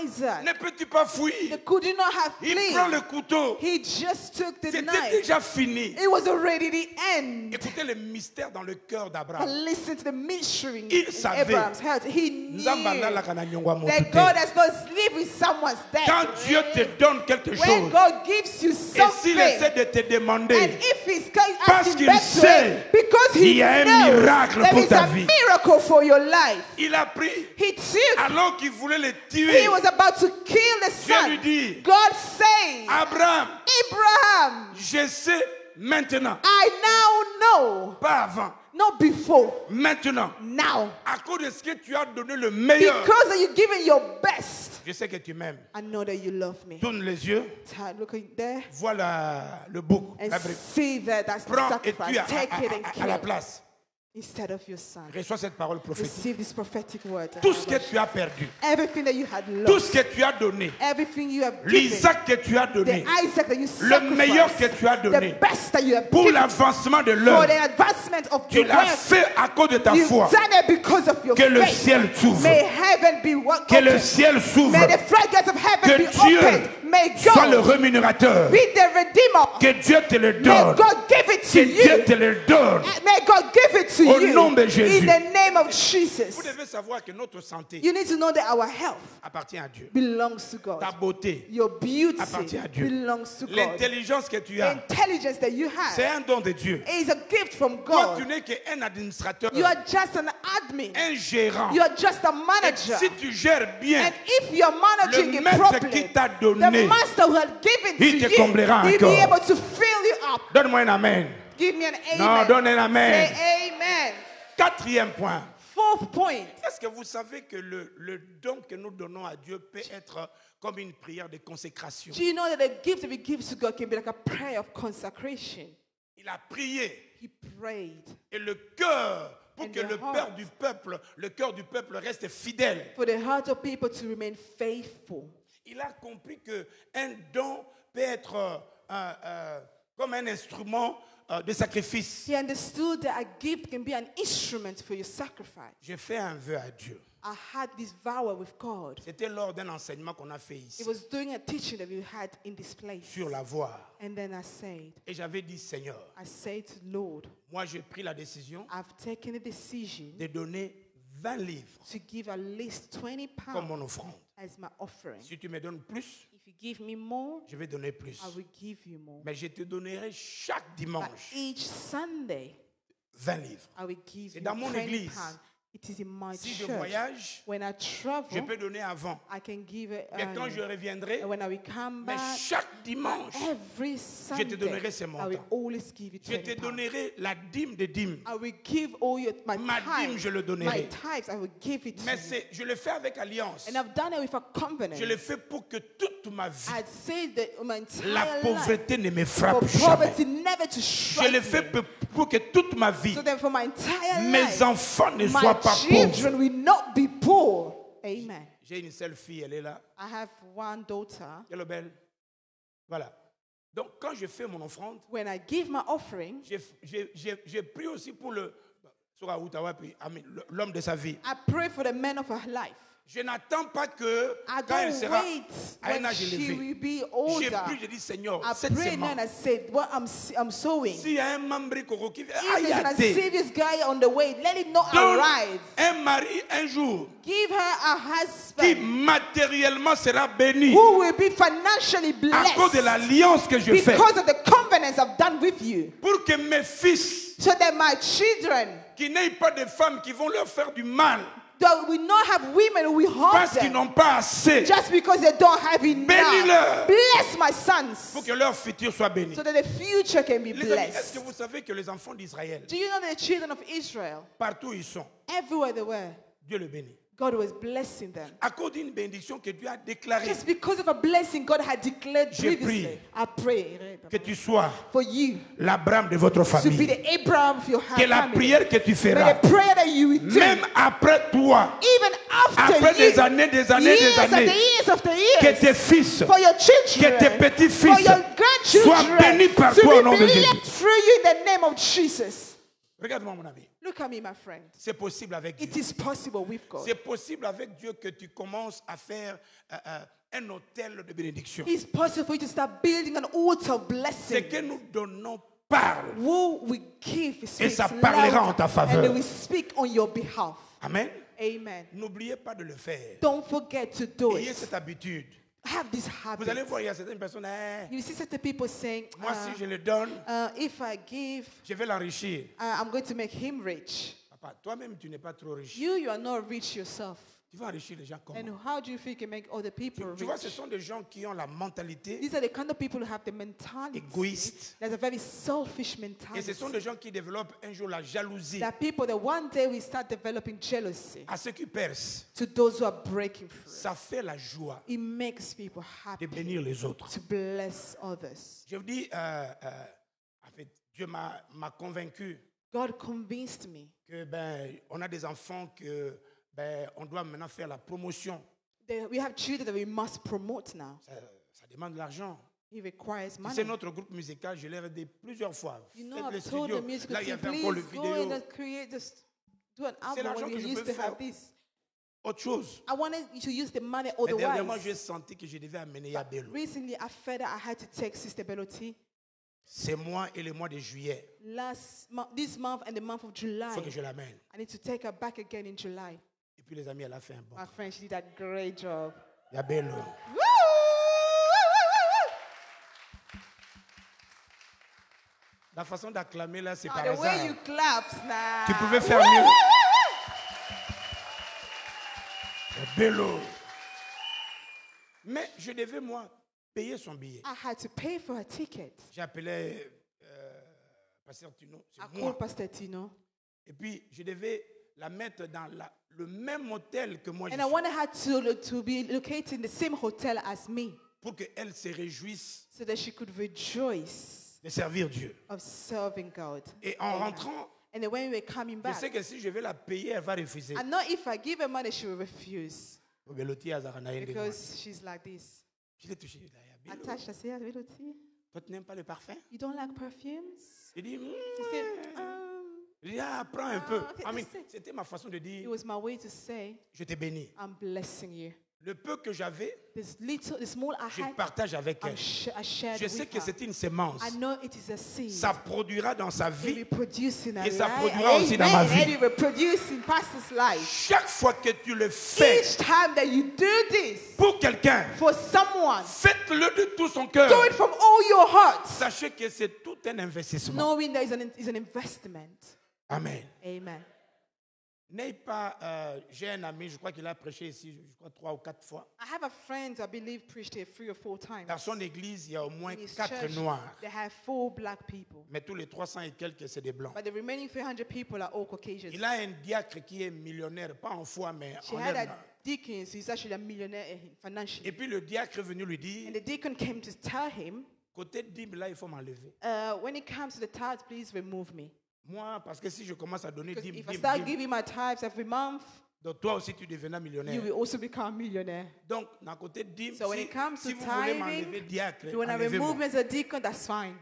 B: Isaac,
A: ne peux-tu pas fuir?
B: could you not have
A: Il prend
B: flee?
A: le couteau.
B: He just took the
A: C'était
B: knife.
A: déjà fini.
B: It was already the end.
A: Écoutez le mystère dans le cœur
B: But
A: d'Abraham.
B: listen to the mystery
A: Il
B: in
A: savait.
B: Abraham's heart. He knew
A: Nzamba alalaka na nyongwa moto
B: that
A: te.
B: God does not sleep with someone's death.
A: Quand Dieu te donne quelque
B: When
A: chose,
B: God gives you
A: et
B: something,
A: s'il essaie de te
B: and
A: demander,
B: if He's
A: Parce
B: asking
A: qu'il
B: back to
A: sait
B: it, because He
A: qu'il y a un
B: knows
A: miracle
B: there
A: pour
B: is
A: ta
B: a
A: vie.
B: miracle for your life,
A: il a pris,
B: He took.
A: alors qu'il voulait le
B: He
A: tuer,
B: was about to kill the
A: Dieu lui
B: son.
A: dit,
B: God said,
A: Abraham,
B: Abraham,
A: je sais maintenant,
B: I now know,
A: pas avant,
B: not before,
A: maintenant,
B: now.
A: à cause de ce que tu as donné le meilleur,
B: Because that you've given your best,
A: je sais que tu m'aimes.
B: I know that you love me.
A: Tourne les yeux,
B: Look there
A: vois le bouc,
B: and
A: la brique.
B: see that that's the
A: Prends et
B: sacrifice.
A: tue
B: Take it and
A: à la
B: kill
A: place.
B: instead of your son.
A: Reçois cette parole prophétique.
B: Receive this prophetic word.
A: Tout ce que tu as perdu,
B: Everything that you had
A: tout
B: lost,
A: ce que tu as donné,
B: everything you have given,
A: l'Isaac que tu as
B: the
A: donné,
B: Isaac that you
A: le meilleur que
B: sacrificed,
A: tu as donné,
B: the best that you have
A: pour
B: given
A: l'avancement de
B: for
A: l'œuvre,
B: the advancement of
A: tu
B: your
A: l'as
B: work.
A: fait à cause de ta
B: You've
A: foi.
B: done it because of your
A: Que le
B: faith.
A: ciel s'ouvre.
B: May heaven be what
A: Que le
B: open.
A: ciel s'ouvre.
B: May the floodgates of heaven
A: Que
B: be
A: Dieu
B: opened. May
A: soit le
B: God
A: rémunérateur.
B: be the redeemer.
A: Que Dieu te le
B: May
A: donne.
B: God give it to
A: Que Dieu
B: you.
A: te le donne.
B: May God give it to
A: Au
B: you.
A: nom de Jésus.
B: In the name of Jesus.
A: Vous devez savoir que notre santé
B: You need to know that our health
A: appartient à Dieu.
B: belongs to
A: Ta
B: God.
A: beauté
B: Your beauty
A: appartient à Dieu.
B: belongs to God.
A: L'intelligence que tu
B: The
A: as,
B: intelligence that you
A: c'est
B: have
A: un don de Dieu.
B: is a gift from
A: Toi, tu
B: God.
A: n'es qu'un administrateur,
B: You are just an admin.
A: un gérant.
B: You are just a
A: Et
B: manager.
A: si tu gères bien,
B: And if you're managing
A: le
B: it
A: maître
B: properly,
A: qui t'a
B: the
A: donné,
B: master who had given
A: il
B: to
A: te comblera
B: you, he'll be
A: encore.
B: able to fill you up.
A: donne-moi un amen.
B: Give me an amen.
A: Non, donne un amen.
B: Say amen.
A: Quatrième point.
B: Fourth point.
A: Est-ce que vous savez que le don que nous donnons à Dieu peut être comme une prière de consécration?
B: Do you know that the gift that we give to God can be like a prayer of consecration?
A: Il a prié
B: He prayed.
A: et le cœur pour
B: and
A: que
B: their
A: le cœur du peuple reste fidèle.
B: For the heart of people to remain faithful.
A: Il a compris qu'un don peut être comme un instrument de sacrifice.
B: He understood that a gift can be an instrument for your sacrifice.
A: J'ai fait un vœu à Dieu.
B: I had this vow with God.
A: C'était lors d'un enseignement qu'on a fait ici
B: It was during a teaching that we had in this place.
A: sur la voie.
B: And then I said,
A: Et j'avais dit, Seigneur,
B: I said to the Lord,
A: moi j'ai pris la décision
B: I've taken a decision
A: de donner 20 livres
B: to give at least 20
A: comme mon
B: pounds
A: offrande.
B: as my offering.
A: Si tu me donnes plus,
B: If you give me more,
A: je vais donner plus.
B: I will give you more.
A: Mais je te donnerai chaque
B: But
A: dimanche
B: each Sunday,
A: 20 livres.
B: I will give
A: C'est
B: you
A: dans mon
B: 20
A: église.
B: pounds. It is in my
A: Si je
B: church.
A: voyage,
B: When I
A: je
B: travel,
A: peux donner avant.
B: I can give it
A: Mais quand je
B: early.
A: reviendrai,
B: And when I will come
A: mais
B: back,
A: chaque dimanche,
B: every Sunday,
A: donnerai ce
B: I will
A: montant.
B: always give you
A: je
B: 20
A: te
B: pounds.
A: donnerai la dîme des dîmes.
B: I will give all my
A: Ma dîme,
B: tithes.
A: je le
B: My
A: donnerai.
B: tithes, I will give it to
A: Mais
B: you.
A: je le fais avec alliance.
B: And I've done it with a covenant.
A: Je le fais pour que toute ma vie,
B: I'd say that my entire
A: la
B: life,
A: pauvreté ne me
B: for
A: frappe jamais.
B: poverty never to
A: Je
B: strike
A: le fais
B: me.
A: pour que toute ma vie,
B: So that for my entire
A: mes
B: life,
A: enfants ne
B: my
A: soient pas
B: children
A: pauvres.
B: will not be poor. Amen.
A: J'ai une seule fille, elle est là.
B: I have one daughter.
A: Elle est belle. Voilà. Donc, quand je fais mon offrande,
B: When I give my offering,
A: j'ai pris aussi pour l'homme de sa vie.
B: I pray for the men of her life.
A: Je n'attends pas que
B: I
A: quand elle
B: don't
A: sera
B: wait
A: à un
B: when
A: âge
B: she
A: élevé,
B: will be
A: j'ai
B: older.
A: pris, je dis Seigneur,
B: I
A: cette
B: pray now and I
A: semence,
B: said, what I'm sowing.
A: s'il y a un membre Koko qui vient,
B: If there's a
A: aïe,
B: serious guy on the way, let it not
A: donne
B: arrive.
A: un mari un jour
B: Give her a
A: qui
B: husband
A: matériellement sera béni
B: who will be financially
A: à cause de
B: blessed
A: l'alliance que je fais.
B: because of the covenants I've done with you.
A: Pour que mes fils,
B: So that my children,
A: qui n'aient pas de femmes qui vont leur faire du mal,
B: that we not have women who will harm
A: parce qu'ils
B: them
A: n'ont pas assez,
B: just because they don't have enough.
A: Bénis-leur.
B: Bless my sons
A: pour que leur futur soit béni.
B: so that the future can be
A: Les amis, est-ce que
B: blessed.
A: vous savez que les enfants d'Israël,
B: Do you know that the children of Israel,
A: partout où ils sont,
B: everywhere they were,
A: Dieu le bénit.
B: God was blessing them.
A: À cause d'une bénédiction que Dieu a déclarée,
B: Just because of a blessing God had declared
A: J'ai
B: previously. I pray
A: que tu sois
B: for you
A: l'Abraham de votre
B: to be
A: famille.
B: the Abraham of your
A: Que la
B: family.
A: prière que tu
B: May
A: feras,
B: the prayer that you will do,
A: même après toi,
B: even after
A: après
B: you,
A: des années,
B: years after years,
A: que tes fils,
B: for your children,
A: que tes
B: for
A: petits-fils
B: your grandchildren,
A: soient bénis par
B: to
A: toi au
B: be
A: nom de Jésus.
B: blessed through you in the name of Jesus.
A: Regarde-moi mon ami,
B: Look at me, my friend.
A: c'est possible avec
B: It
A: Dieu.
B: is possible with God.
A: C'est possible avec Dieu que tu commences à faire un hôtel de bénédiction.
B: It's possible for you to start building an altar of
A: Ce
B: blessing.
A: que nous donnons parle.
B: Who we give speaks
A: ça parlera en
B: louder,
A: ta faveur.
B: and they will speak on your behalf.
A: Amen.
B: Amen.
A: N'oubliez pas de le faire.
B: Don't forget to do
A: Ayez
B: it.
A: cette habitude.
B: Have this
A: Vous allez
B: habit.
A: voir, il y a certaines personnes,
B: You see certain people saying,
A: moi si je le donne,
B: if I give,
A: je vais l'enrichir.
B: I'm going to make him rich.
A: Papa, toi-même, tu n'es pas trop riche.
B: You are not rich yourself.
A: Tu vas enrichir les gens comme
B: And
A: moi.
B: how do you think you can make other people
A: Tu vois, ce
B: rich?
A: sont des gens qui ont la mentalité
B: These are the kind of people who have the mentality.
A: égoïste.
B: There's a very selfish
A: Et
B: mentality.
A: ce sont des gens qui développent un jour la jalousie
B: That people that one day we start developing jealousy
A: à ceux qui percent.
B: to those who are breaking through.
A: Ça fait la joie
B: It makes people
A: de
B: happy
A: bénir les autres.
B: to bless others.
A: Je vous dis, en fait, Dieu m'a convaincu
B: God convinced me
A: que on a des enfants que on doit maintenant faire la promotion.
B: that we have children that we must promote now.
A: Ça demande de l'argent.
B: It requires
A: C'est
B: money.
A: notre groupe musical, je l'ai dit plusieurs fois.
B: You know,
A: Faites le
B: I've told
A: studio.
B: the musical
A: Là, il y
B: team,
A: avait encore le
B: please go and
A: vidéo.
B: create this, do an
A: C'est
B: album
A: l'argent
B: when
A: que
B: we
A: je
B: used
A: peux
B: to have
A: faire.
B: this.
A: Autre chose.
B: I wanted you to use the money
A: Mais dernièrement,
B: otherwise.
A: j'ai senti que je devais amener Yabelo.
B: Recently, I felt that I had to take Sister Bellotti
A: C'est moi et le mois de juillet.
B: this month and the month of
A: Il
B: July.
A: faut que je l'amène.
B: I need to take her back again in July.
A: Et puis les amis, elle a fait un bon.
B: My friend, she did a great job.
A: Yabelo.
B: Woo!
A: La façon d'acclamer là, c'est
B: Now,
A: par
B: the way
A: hasard.
B: you clapped now.
A: Tu pouvais faire mieux. Yabelo. Mais je devais, moi, payer son billet.
B: I had to pay for her ticket.
A: J'ai appelé Pasteur Tino, c'est
B: I
A: moi.
B: called Pastor Tino.
A: Et puis, je devais la mettre dans le même hôtel que moi.
B: And I wanted her to be located in the same hotel as me
A: Pour qu'elle se réjouisse
B: so that she could rejoice
A: de servir Dieu.
B: of serving God.
A: Et en
B: Amen.
A: rentrant,
B: And then when we were coming
A: Je
B: back,
A: sais que si je vais la payer, elle va refuser.
B: I know if I give her money, she will refuse. Because she's like this.
A: Je l'ai touché.
B: I touched her, I said,
A: Toi, tu n'aimes pas le parfum?
B: you don't like perfumes?
A: Il dit,
B: She said,
A: je dis, ah, prends un peu.
B: okay,
A: Ah, mais
B: that's it.
A: c'était ma façon de
B: It
A: dire,
B: was my way to say,
A: je te bénis.
B: I'm blessing you.
A: Le peu que j'avais,
B: The small I
A: je
B: had,
A: partage avec
B: I
A: elle.
B: shared
A: Je sais
B: with
A: que
B: her.
A: c'est une sémence.
B: I know it is a seed.
A: Ça produira dans sa
B: It
A: vie.
B: will produce in her
A: Et ça
B: life.
A: produira aussi dans ma
B: Amen.
A: vie.
B: And it will produce in pastor's life.
A: Chaque fois que tu le fais
B: Each time that you do this
A: pour quelqu'un,
B: for someone,
A: faites-le de tout son cœur.
B: do it from all your heart,
A: Sachez que c'est tout un investissement.
B: knowing that it's an investment.
A: Amen.
B: Amen.
A: N'ayez pas, j'ai un ami, je crois qu'il a prêché ici, je crois 3 ou 4 fois.
B: I have a friend, I believe, preached here 3 or 4 times.
A: Dans son église, il y a au moins
B: In his
A: 4
B: church,
A: noirs.
B: they have 4 black people.
A: Mais tous les 300 et quelques, c'est des blancs.
B: But the remaining 300 people are all Caucasians.
A: Il a un diacre qui est millionnaire, pas en foi, mais
B: She
A: en
B: had
A: herbe.
B: a deacon, so he's actually a millionaire financially.
A: Et puis le diacre est venu lui
B: And
A: dire,
B: the deacon came to tell him,
A: côté dîme, là, il faut m'enlever.
B: when it comes to the tithes, please remove me.
A: Moi, parce que si je commence à donner
B: Because
A: dîme,
B: if I
A: dîme,
B: start
A: dîme,
B: giving my tithes every month,
A: donc toi aussi tu deviendras
B: you
A: millionnaire.
B: will also become a millionaire.
A: Donc, d'un côté dîme,
B: So when it comes
A: si
B: to
A: vous voulez
B: tithing,
A: m'enlever diacre,
B: if you want to remove
A: enlevez-moi.
B: me as a deacon, that's fine.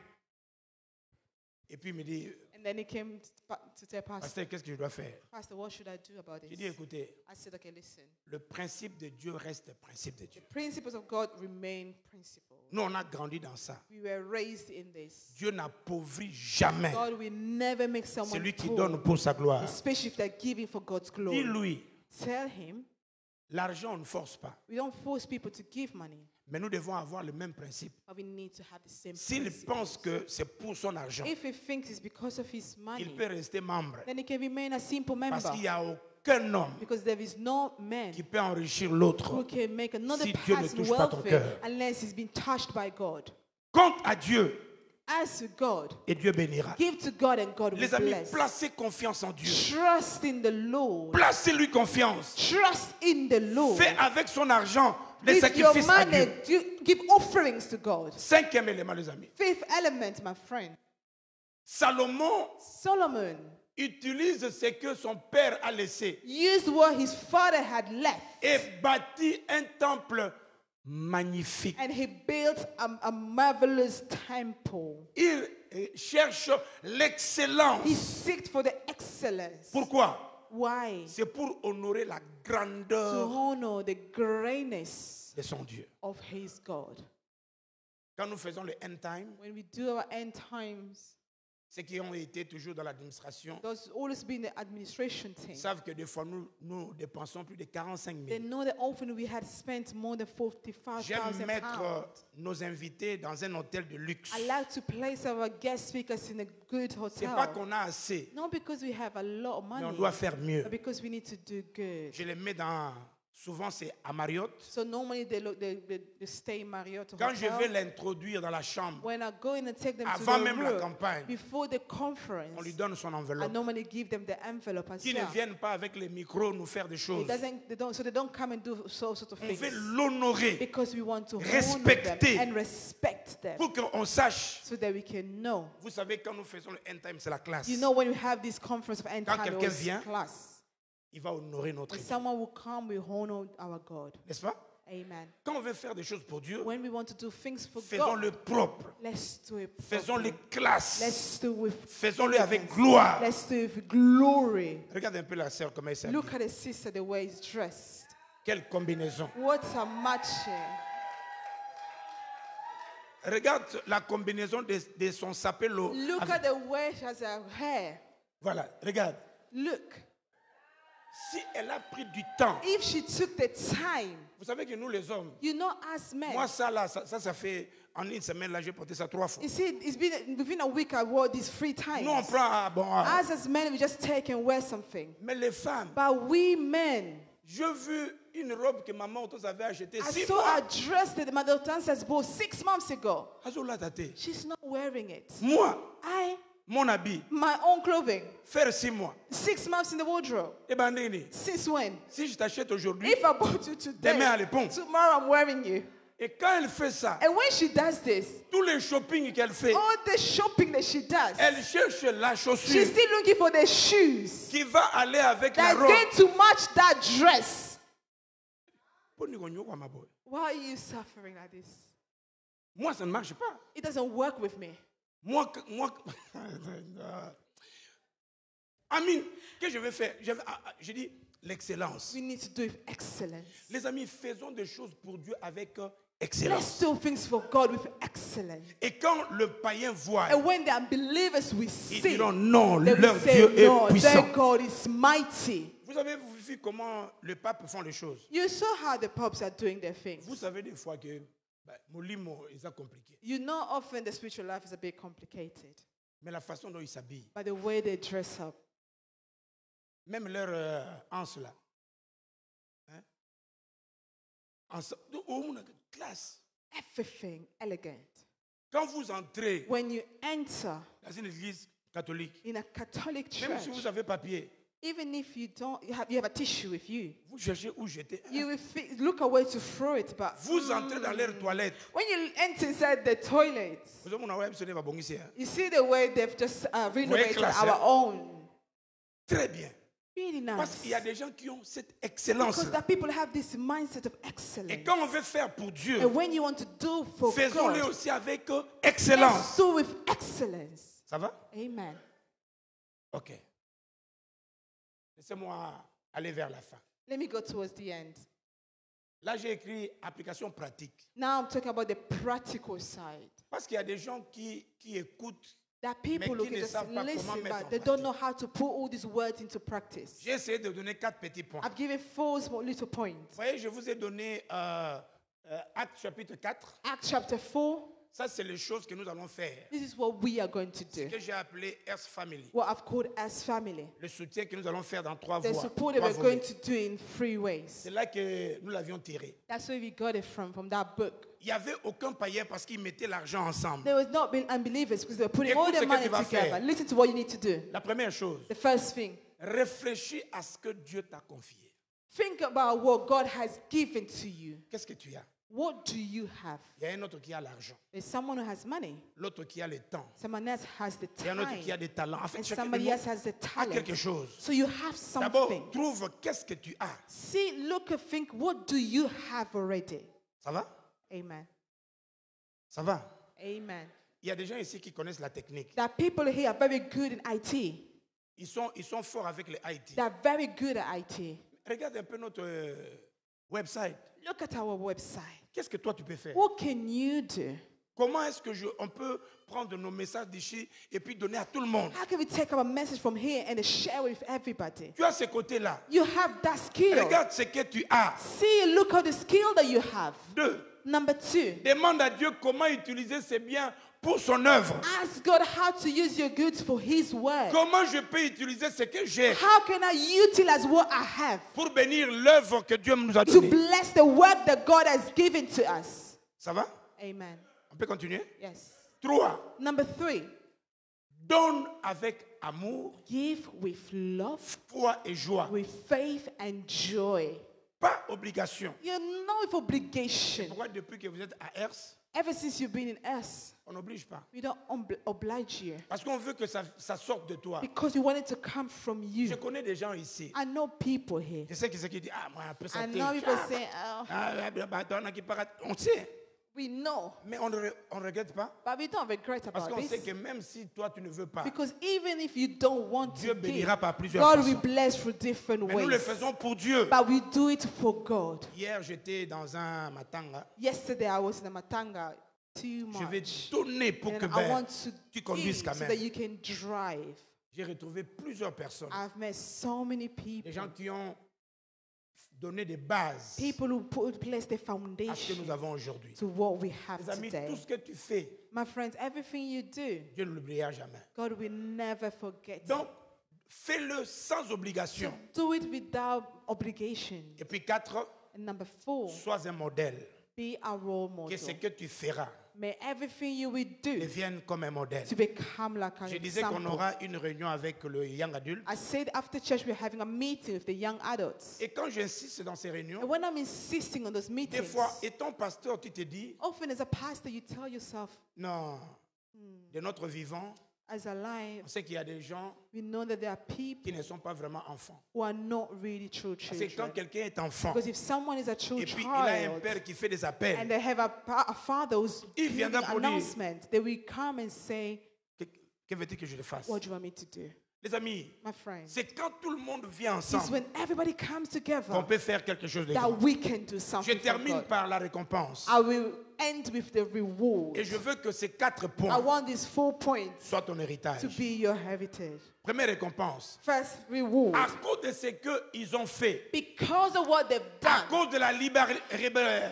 A: Et puis il me dit,
B: And then he came to tell Pastor,
A: pasteur, qu'est-ce que je dois faire?
B: Pastor, what should I do about
A: J'ai
B: this?
A: dit, écoutez,
B: I said, okay, listen.
A: le principe de Dieu reste le principe de Dieu.
B: Principles of God remain principles.
A: Nous, on a grandi dans ça.
B: We were raised in this.
A: Dieu n'appauvrit jamais
B: God will never make someone
A: celui qui
B: poor,
A: donne pour sa gloire.
B: especially if they're giving for God's glory.
A: Dis-lui,
B: Tell him,
A: l'argent, on ne force pas.
B: we don't force people to give money,
A: Mais nous devons avoir le même principe.
B: but we need to have the same
A: S'il
B: principles.
A: pense que c'est pour son argent,
B: If he thinks it's because of his money,
A: il peut rester membre.
B: then he can remain a simple member.
A: Parce qu'il n'y a aucun homme
B: Because there is no man
A: qui peut enrichir
B: who
A: l'autre.
B: can make another
A: Si Dieu ne
B: person
A: touche pas ton
B: wealthy
A: cœur.
B: unless he's been touched by God.
A: Compte à Dieu
B: As to God,
A: et Dieu bénira.
B: give to God and God will
A: Les amis,
B: bless.
A: placez confiance en Dieu.
B: Trust in the Lord.
A: Placez-lui confiance.
B: Trust in the Lord.
A: Fais avec son argent des
B: With your
A: sacrifices à
B: money,
A: Dieu.
B: give offerings to God.
A: 5e élément, les amis.
B: 5th element, my friend.
A: Salomon
B: Solomon
A: utilise ce que son père a laissé
B: used what his father had left,
A: et bâtit un temple magnifique.
B: and he built a marvelous temple.
A: Il cherche l'excellence.
B: He sought for the excellence.
A: Pourquoi?
B: Why?
A: C'est pour honorer la
B: To
A: grandeur
B: honor the greatness
A: de son Dieu.
B: of his God.
A: Quand nous faisons le end time,
B: When we do our end times,
A: ceux qui ont été toujours dans l'administration
B: there's always been the administration team.
A: savent que des fois nous dépensons plus de 45
B: They
A: 000.
B: know that often we had spent more than 45,000
A: J'aime mettre
B: pounds.
A: nos invités dans un hôtel de luxe.
B: I like to place our guest speakers in a good
A: C'est pas
B: hotel.
A: qu'on a assez,
B: Not because we have a lot of
A: mais on
B: money,
A: doit faire mieux.
B: but because we need to do good.
A: Je les mets dans, souvent c'est à Marriott.
B: So normally they stay in Marriott
A: Quand je vais
B: hotel.
A: l'introduire dans la chambre,
B: When I go in and take them to
A: avant
B: the
A: même la
B: room,
A: campagne,
B: before the conference,
A: on lui donne son
B: I
A: enveloppe.
B: normally give them the envelope as
A: Qu'ils ne
B: well.
A: viennent pas avec les micros nous faire des choses.
B: So they don't come and do so sort of
A: On
B: things.
A: veut l'honorer
B: Because we want to honor
A: Respecter.
B: them and respect them
A: pour qu'on sache.
B: so that we can know.
A: Vous savez, quand nous faisons le end time, c'est la classe.
B: You know, when we have this conference of end
A: Quand
B: time,
A: quelqu'un
B: it was
A: vient,
B: class.
A: Il va honorer notre
B: When
A: Dieu.
B: someone will come, we honor our God.
A: N'est-ce pas?
B: Amen.
A: Quand on veut faire des choses pour Dieu,
B: When we want to do things for God,
A: faisons-le propre.
B: let's do it
A: Faisons-le
B: properly.
A: classe.
B: Let's do it with
A: Faisons-le avec
B: elegance.
A: gloire.
B: Let's do it with glory.
A: Regarde un peu la sœur, comment elle s'habille.
B: Look at the sister, the way he's dressed.
A: Quelle combinaison.
B: What a matching.
A: Regarde la combinaison de son sapelo.
B: Look at the way she has her hair.
A: Voilà, regarde.
B: Look.
A: Si elle a pris du temps,
B: If she took the time,
A: vous savez que nous les hommes,
B: you know, as men,
A: moi ça là, ça fait, en une semaine là, j'ai porté ça 3 fois.
B: you see, it's been within a week I wore this 3 times.
A: Nous on prend,
B: As men, we just take and wear something.
A: mais les femmes,
B: But we men,
A: j'ai vu une robe que maman Autos avait achetée
B: I
A: 6
B: saw
A: mois.
B: a dress that Mother Tansa's bought 6 months ago.
A: Azola tate.
B: She's not wearing it.
A: Moi,
B: My
A: mon habit,
B: own clothing,
A: faire 6 mois.
B: 6 months in the wardrobe.
A: Eh ben, nini,
B: Since when?
A: si je t'achète aujourd'hui,
B: If I bought you today,
A: demain à l'éponge.
B: tomorrow I'm wearing you.
A: Et quand elle fait ça,
B: And when she does this,
A: tous les shopping qu'elle fait,
B: all the shopping that she does,
A: elle cherche la
B: she's
A: chaussure
B: still looking for the shoes
A: qui va aller avec la
B: that's
A: robe.
B: going to match that dress. Why are you suffering like this?
A: Moi, ça ne marche pas.
B: It doesn't work with me.
A: Moi, Amine, qu'est-ce que je vais faire? Je dis l'excellence.
B: We need to do it with excellence.
A: Les amis, faisons des choses pour Dieu avec
B: Let's
A: excellence.
B: do things for God with excellence.
A: Et quand le païen voit,
B: And when the unbelievers will
A: ils
B: see,
A: diront non,
B: they will
A: leur
B: say,
A: Dieu est
B: no,
A: puissant.
B: their God is mighty.
A: Vous avez vu comment le pape font les choses.
B: You saw how the popes are doing their things.
A: Vous savez des fois que mon limo est compliqué.
B: You know often the spiritual life is a bit complicated.
A: Mais la façon dont ils s'habillent,
B: By the way they dress up.
A: même leur anse là. Hein? Classe.
B: Everything elegant.
A: Quand vous entrez
B: When you enter
A: dans une église catholique,
B: in a Catholic
A: même si
B: church,
A: vous avez papier,
B: even if you don't, you have a tissue with you,
A: vous cherchez où jeter.
B: you will look away to throw it. But
A: Vous entrez dans leur toilette.
B: when you enter inside the toilet,
A: Vous avez mon web, ce n'est pas bon ici, hein.
B: you see the way they've just renovated
A: classe,
B: our
A: hein?
B: own.
A: Très bien.
B: Really
A: Parce
B: nice.
A: qu'il y a des gens qui ont cette
B: Because
A: excellence.
B: that people have this mindset of excellence.
A: Et quand on veut faire pour Dieu,
B: And when you want to do for
A: faisons-le
B: God,
A: aussi avec
B: let's
A: excellence.
B: do with excellence.
A: Ça va?
B: Amen.
A: Ok. Laissez-moi aller vers la fin.
B: Let me go towards the end.
A: Là, j'ai écrit application pratique.
B: Now I'm talking about the practical side.
A: Parce qu'il y a des gens qui écoutent.
B: That people
A: Mais
B: who
A: qui
B: can
A: ne
B: just
A: savent pas comment
B: listen,
A: mettre en
B: but they don't know how to put all these words into practice.
A: J'ai essayé de donner 4 petits points.
B: I've given 4 small little points.
A: Vous voyez, je vous ai donné Actes chapitre 4.
B: Acts chapter 4,
A: Ça, c'est les choses que nous allons faire.
B: this is what we are going to
A: Ce
B: do.
A: que j'ai appelé Earth Family.
B: What I've called as family.
A: Le soutien que nous allons faire dans 3
B: The
A: voies.
B: support that
A: 3
B: we're going
A: volets.
B: to do in 3 ways.
A: C'est là que nous l'avions tiré.
B: That's where we got it from that book.
A: Il n'y avait aucun païen parce qu'ils mettaient l'argent ensemble.
B: There was not been unbelievers because they were putting all
A: Écoute ce
B: their
A: que
B: money
A: tu vas
B: together.
A: faire.
B: Listen to what you need to do.
A: La première chose,
B: The first thing,
A: réfléchis à ce que Dieu t'a confié.
B: think about what God has given to you.
A: Qu'est-ce que tu as?
B: What do you have?
A: Il y a un autre qui a l'argent,
B: There's someone who has money.
A: l'autre qui a le temps,
B: Someone else has the
A: il y a un autre qui a
B: time.
A: des talents. En fait,
B: And
A: chacun de
B: somebody
A: nous
B: else has the
A: a quelque
B: talent.
A: chose.
B: So you have
A: D'abord,
B: something.
A: trouve qu'est-ce que tu as.
B: See, look and think, what do you have already?
A: Ça va?
B: Amen.
A: Ça va?
B: Amen.
A: Il y a des gens ici qui connaissent la technique.
B: That people here are very good in IT.
A: Ils sont forts avec les IT.
B: They're very good at IT.
A: Regarde un peu notre website.
B: Look at our website.
A: Qu'est-ce que toi tu peux faire?
B: What can you do?
A: Comment est-ce que on peut prendre nos messages d'ici et puis donner à tout le monde?
B: How can we take our message from here and share it with everybody?
A: Tu as ce côté-là.
B: You have that skill.
A: Regarde ce que tu as.
B: See, look at the skill that you have.
A: 2.
B: Number 2,
A: Demande à Dieu comment utiliser ses biens pour son œuvre.
B: ask God how to use your goods for His word.
A: Comment je peux utiliser ce que j'ai
B: How can I utilize what I have
A: pour bénir l'œuvre que Dieu nous a
B: to
A: donnée?
B: bless the work that God has given to us?
A: Ça va?
B: Amen.
A: On peut continuer?
B: Yes.
A: 3.
B: Number 3,
A: Donne avec amour,
B: give with love,
A: foi et joie.
B: with faith and joy.
A: Pas obligation.
B: You're not with obligation.
A: Pourquoi depuis que vous êtes à Ers,
B: Ever since you've been in us,
A: on n'oblige pas?
B: we don't oblige you
A: Parce qu'on veut que ça sorte de toi.
B: because we want it to come from
A: Je
B: you.
A: connais des gens ici.
B: I know people here.
A: Je sais qui c'est qui dit, ah, moi, un peu ça
B: I know people say, oh,
A: on sait,
B: we know,
A: mais on ne regrette pas.
B: but we don't regret
A: Parce
B: about
A: qu'on sait
B: this.
A: que même si toi tu ne veux pas,
B: Because even if you don't want
A: Dieu
B: to
A: bénira
B: give,
A: par plusieurs
B: God will
A: façons.
B: bless through different
A: Mais nous le
B: ways.
A: faisons pour Dieu.
B: But we do it for God.
A: Hier, j'étais dans un matanga.
B: Yesterday I was in a matanga too
A: Je vais
B: much.
A: donner pour
B: And
A: que
B: I want to
A: tu conduises
B: give
A: quand
B: so
A: même.
B: that you can drive.
A: J'ai retrouvé plusieurs personnes.
B: I've met so many
A: Des
B: people.
A: gens qui ont donné des bases
B: People who put place the
A: à ce que
B: foundation
A: nous avons aujourd'hui.
B: to what we have
A: Les amis,
B: today.
A: tout ce que tu fais,
B: My friends, everything you do,
A: Dieu ne l'oubliera jamais.
B: God will never forget.
A: Donc, fais-le sans obligation.
B: Do it without obligation.
A: Et puis 4,
B: And number 4,
A: sois un modèle.
B: be a role
A: Que ce
B: model.
A: que tu feras
B: May everything you will do
A: devienne comme un modèle.
B: to become like an
A: Je disais qu'on
B: example.
A: aura une réunion avec le young adulte.
B: I said after church we're having a meeting with the young adults.
A: Et quand j'insiste dans ces réunions,
B: And when I'm insisting on those
A: des
B: meetings,
A: fois, étant pasteur, tu te dis,
B: often as a pastor you tell yourself,
A: non, de notre vivant,
B: as alive,
A: on sait qu'il y a des gens
B: we know that there are people
A: qui ne sont pas vraiment enfants.
B: who are not really true
A: Parce que quand
B: children.
A: quelqu'un est enfant,
B: Because if someone is a true
A: et puis il a un
B: child
A: père qui fait des
B: and
A: appels,
B: they have a father who's
A: Il
B: giving
A: viendra pour dire,
B: announcement, they will come and say,
A: que veux-tu que je le fasse?
B: what do you want me to do?
A: Les amis,
B: My friend,
A: c'est quand tout le monde vient
B: it's
A: ensemble
B: when everybody comes
A: qu'on
B: together
A: peut faire quelque chose de
B: that
A: grand.
B: we can do
A: Je
B: something for
A: termine
B: God.
A: par la récompense.
B: I will end with the reward.
A: Et je veux que ces 4
B: I
A: points
B: want these 4 points
A: soient ton héritage.
B: to be your heritage.
A: Première récompense.
B: First, reward.
A: À cause de ce qu'ils ont fait,
B: Because of what they've
A: à
B: done,
A: cause de la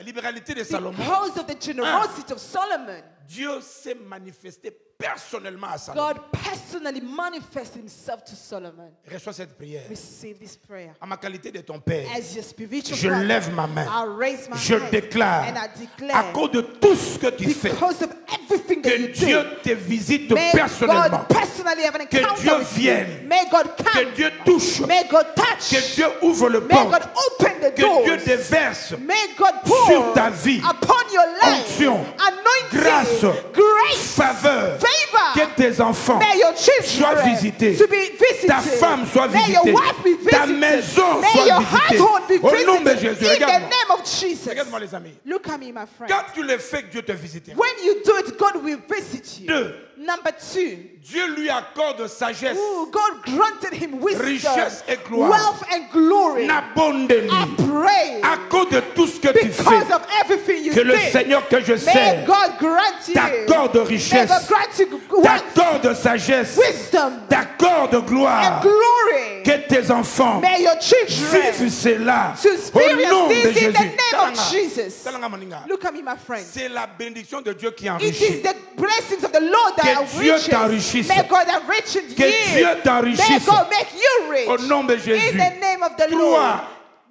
A: libéralité de Salomon,
B: because of the generosity of Solomon,
A: Dieu s'est manifesté personnellement à Salomon.
B: God personally manifested himself to Solomon.
A: Reçois cette prière.
B: Receive this prayer.
A: En ma qualité de ton Père,
B: As your spiritual
A: je
B: father,
A: lève ma main.
B: I raise my
A: Je
B: hand
A: déclare,
B: and I
A: à
B: declare,
A: cause de tout ce que tu fais,
B: because of everything that
A: que
B: you
A: Dieu
B: do,
A: te visite
B: may
A: personnellement.
B: God personally have an
A: Que
B: encounter
A: Dieu
B: with
A: vienne.
B: you. May God
A: Que
B: come.
A: Dieu touche.
B: May God touch.
A: Que Dieu ouvre le
B: May
A: port.
B: God open the
A: Que Dieu
B: doors.
A: déverse
B: May God pour
A: sur ta vie
B: upon your life
A: onction,
B: anointing,
A: grâce,
B: grace,
A: faveur.
B: favor.
A: Que tes enfants
B: May your children
A: soient visités.
B: to be visited.
A: Ta femme soit
B: May
A: visitée.
B: your wife be
A: Ta
B: visited.
A: maison
B: May
A: soit
B: your
A: visitée.
B: household be
A: Au nom de
B: visited.
A: Jésus,
B: In the
A: regarde-moi.
B: name of Jesus.
A: Regarde-moi les amis.
B: Look at me, my friend.
A: Quand tu le fais, Dieu te visitera.
B: When you do it, God will visit you.
A: 2.
B: Number 2.
A: Dieu lui accorde sagesse,
B: Ooh, God granted him wisdom,
A: richesse et gloire.
B: wealth and glory.
A: N'abondeni.
B: I pray
A: À cause de tout ce que tu fais,
B: because of everything you
A: que le
B: did.
A: Seigneur que je
B: May
A: sers
B: God grant you.
A: t'accorde
B: May
A: richesse,
B: God grant you wealth,
A: t'accorde sagesse,
B: wisdom,
A: t'accorde
B: and
A: gloire.
B: glory.
A: Que tes enfants
B: May your children
A: vivent cela
B: to
A: au
B: experience
A: nom de
B: this in
A: Jésus.
B: the name of
A: Talanga,
B: Jesus.
A: talanga moninga.
B: Look at me, my friend.
A: C'est la bénédiction de Dieu qui
B: It
A: enrichit.
B: is the blessings of the Lord that
A: Que Dieu
B: enriches.
A: t'enrichisse.
B: May God enrich you.
A: Que Dieu
B: May
A: t'enrichisse.
B: God make you rich.
A: Au nom de
B: In
A: Jésus.
B: the name of the
A: 3.
B: Lord.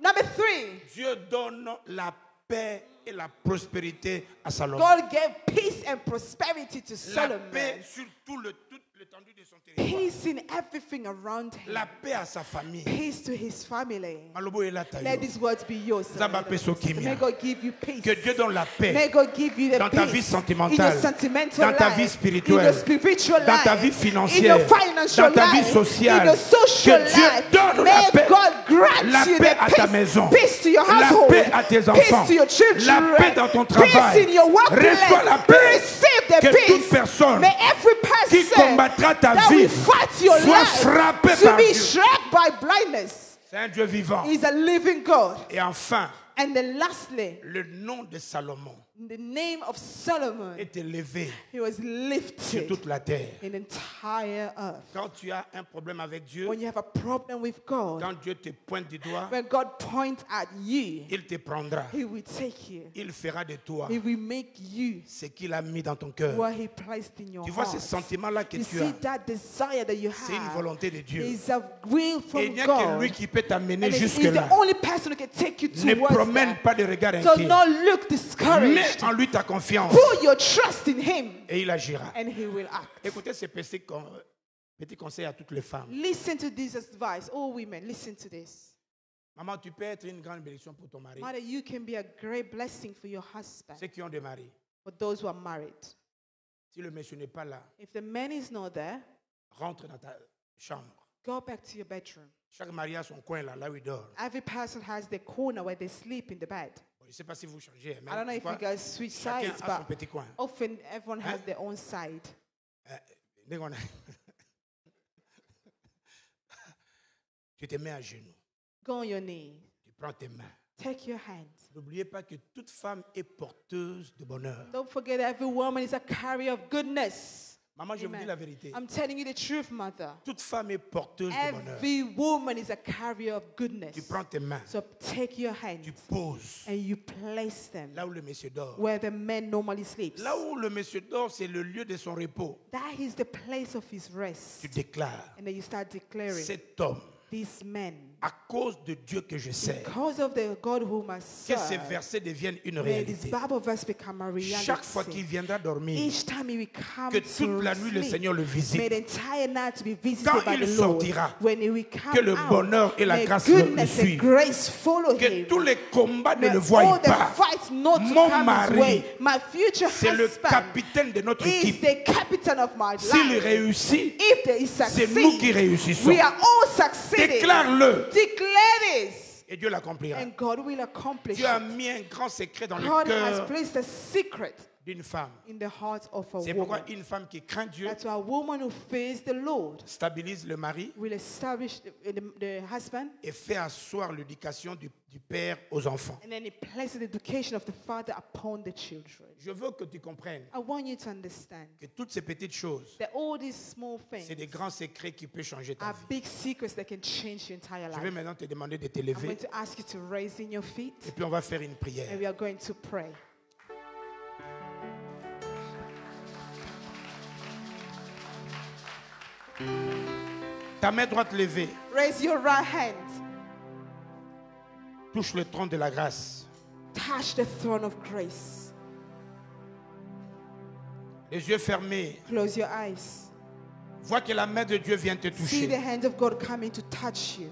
B: Number 3.
A: Dieu donne la paix et la prospérité à Salomon.
B: God gave peace and prosperity to
A: La
B: Solomon.
A: paix sur toute l'étendue de son territoire.
B: Peace in everything around him.
A: La paix à sa famille.
B: Peace to his family.
A: Malobo est là, taillot.
B: Let these words be yours.
A: Zamba peso kimia.
B: May God give you peace.
A: Que Dieu donne la paix
B: May God give you the
A: dans
B: peace
A: ta vie sentimentale,
B: in your sentimental
A: dans ta
B: life,
A: vie spirituelle,
B: in your spiritual
A: dans
B: life,
A: ta vie
B: in
A: financière,
B: your financial
A: dans ta vie
B: life,
A: sociale.
B: in your social
A: Que Dieu
B: life.
A: donne
B: May
A: la paix,
B: God grant
A: la
B: you
A: paix
B: the
A: à ta maison,
B: peace to your
A: la
B: household,
A: paix à tes enfants,
B: peace to your children,
A: la paix dans ton
B: peace
A: travail.
B: in your workplace.
A: Reçois la paix.
B: Receive the
A: Que toute
B: peace.
A: personne
B: May every
A: qui
B: person
A: combattra ta
B: that
A: vie
B: will fight your
A: soit
B: life
A: frappé
B: to
A: par
B: be
A: Dieu.
B: struck by blindness.
A: C'est un Dieu vivant.
B: He's a living God.
A: Et enfin,
B: And then lastly,
A: le nom de Salomon
B: the name of Solomon,
A: est élevé
B: he was
A: sur
B: lifted
A: toute la terre.
B: in the entire earth.
A: Quand tu as un problème avec Dieu,
B: When you have a problem with God,
A: quand Dieu te pointe du doigt,
B: when God points at you,
A: il te prendra.
B: he will take you.
A: Il fera de toi
B: He will make you
A: ce qu'il a mis dans ton cœur.
B: what he placed in your
A: Tu vois
B: heart.
A: ce sentiment-là que
B: You
A: tu
B: see
A: as.
B: that desire that you
A: C'est une
B: have
A: volonté de Dieu.
B: is a will
A: Et
B: from
A: il n'y a que
B: God.
A: lui qui peut t'amener
B: And he's
A: jusque-là.
B: the only person who can take you
A: Ne
B: towards
A: promène
B: that.
A: pas de regard
B: So
A: inquiet.
B: not look
A: Mets
B: discouraged.
A: en lui ta confiance
B: Put your trust in him
A: et il agira.
B: and he will act.
A: Écoutez ce petit conseil à toutes les femmes.
B: Listen to this advice. All women, listen to this.
A: Maman, tu peux être une grande bénédiction pour ton mari.
B: Mother, you can be a great blessing for your husband,
A: Ceux qui ont des maris.
B: for those who are married.
A: Si le monsieur n'est pas là,
B: If the man is not there,
A: rentre dans ta chambre.
B: go back to your bedroom.
A: Chaque mari a son coin là où il dort.
B: Every person has their corner where they sleep in the bed.
A: Bon, je ne sais pas si vous changez, mais
B: I don't know if
A: quoi,
B: you guys switch
A: chacun
B: sides,
A: a son
B: but
A: petit coin.
B: often everyone has
A: Hein?
B: their own side.
A: Dès qu'on a- Tu te mets à genoux,
B: Go on your knees.
A: tu prends tes mains.
B: Take your hands.
A: N'oubliez pas que toute femme est porteuse de bonheur.
B: Don't forget that every woman is a carrier of goodness.
A: Maman, je vous dis
B: Amen.
A: la vérité.
B: I'm telling you the truth, mother.
A: Toute femme est porteuse de bonheur.
B: Every woman is a carrier of goodness.
A: Tu prends tes mains,
B: So take your hands
A: tu poses
B: and you place them
A: là où le monsieur dort.
B: where the man normally sleeps.
A: Là où le monsieur dort, c'est le lieu de son repos.
B: That is the place of his rest.
A: Tu déclares,
B: And then you start declaring,
A: cet homme
B: these men,
A: à cause de Dieu que je sers,
B: because of the God whom I
A: que ces
B: serve,
A: versets deviennent une
B: may this
A: réalité.
B: Bible verse become a reality.
A: Chaque fois qu'il viendra dormir,
B: Each time he will come
A: que
B: to
A: toute la nuit le
B: sleep,
A: Seigneur le
B: may
A: visite.
B: the entire night be visited
A: Quand
B: by
A: il
B: the Lord.
A: sortira,
B: When he will come
A: que le
B: out,
A: bonheur et la
B: may
A: grâce le
B: goodness and
A: suivent.
B: grace follow
A: Que
B: him.
A: tous les combats ne
B: May
A: le
B: all
A: voient
B: the
A: pas.
B: fights not to
A: Mon
B: come his
A: mari,
B: way. My future
A: c'est le
B: husband
A: capitaine de notre
B: is
A: équipe.
B: the captain of my
A: S'il
B: life.
A: réussit,
B: If they
A: c'est nous qui
B: succeed,
A: réussissons.
B: we are all succeeding.
A: Déclare-le
B: Declare this,
A: et Dieu l'accomplira.
B: and God will accomplish
A: Dieu a
B: it.
A: mis un grand secret dans le
B: God has
A: cœur
B: placed a secret
A: d'une femme.
B: in the heart of a
A: C'est pourquoi
B: woman.
A: une femme qui craint Dieu
B: That's why a woman who fears the Lord
A: stabilise le mari
B: will establish the husband,
A: et fait asseoir l'éducation du père aux enfants.
B: and then he places the education of the father upon the children.
A: Je veux que tu comprennes
B: I want you to understand
A: que toutes ces petites choses,
B: that all these small
A: c'est
B: things
A: des grands secrets qui peuvent changer ta
B: are
A: vie.
B: big secrets that can change your entire
A: Je vais
B: life.
A: maintenant te demander de
B: I'm
A: t'élever
B: going to ask you to raise in your feet,
A: et puis on va faire une prière.
B: and we are going to pray.
A: Ta main droite levée,
B: Raise your right hand.
A: touche le trône de la grâce.
B: Touch the throne of grace.
A: Les yeux fermés,
B: Close your eyes.
A: vois que la main de Dieu vient te
B: See the
A: toucher.
B: hand of God coming to touch you.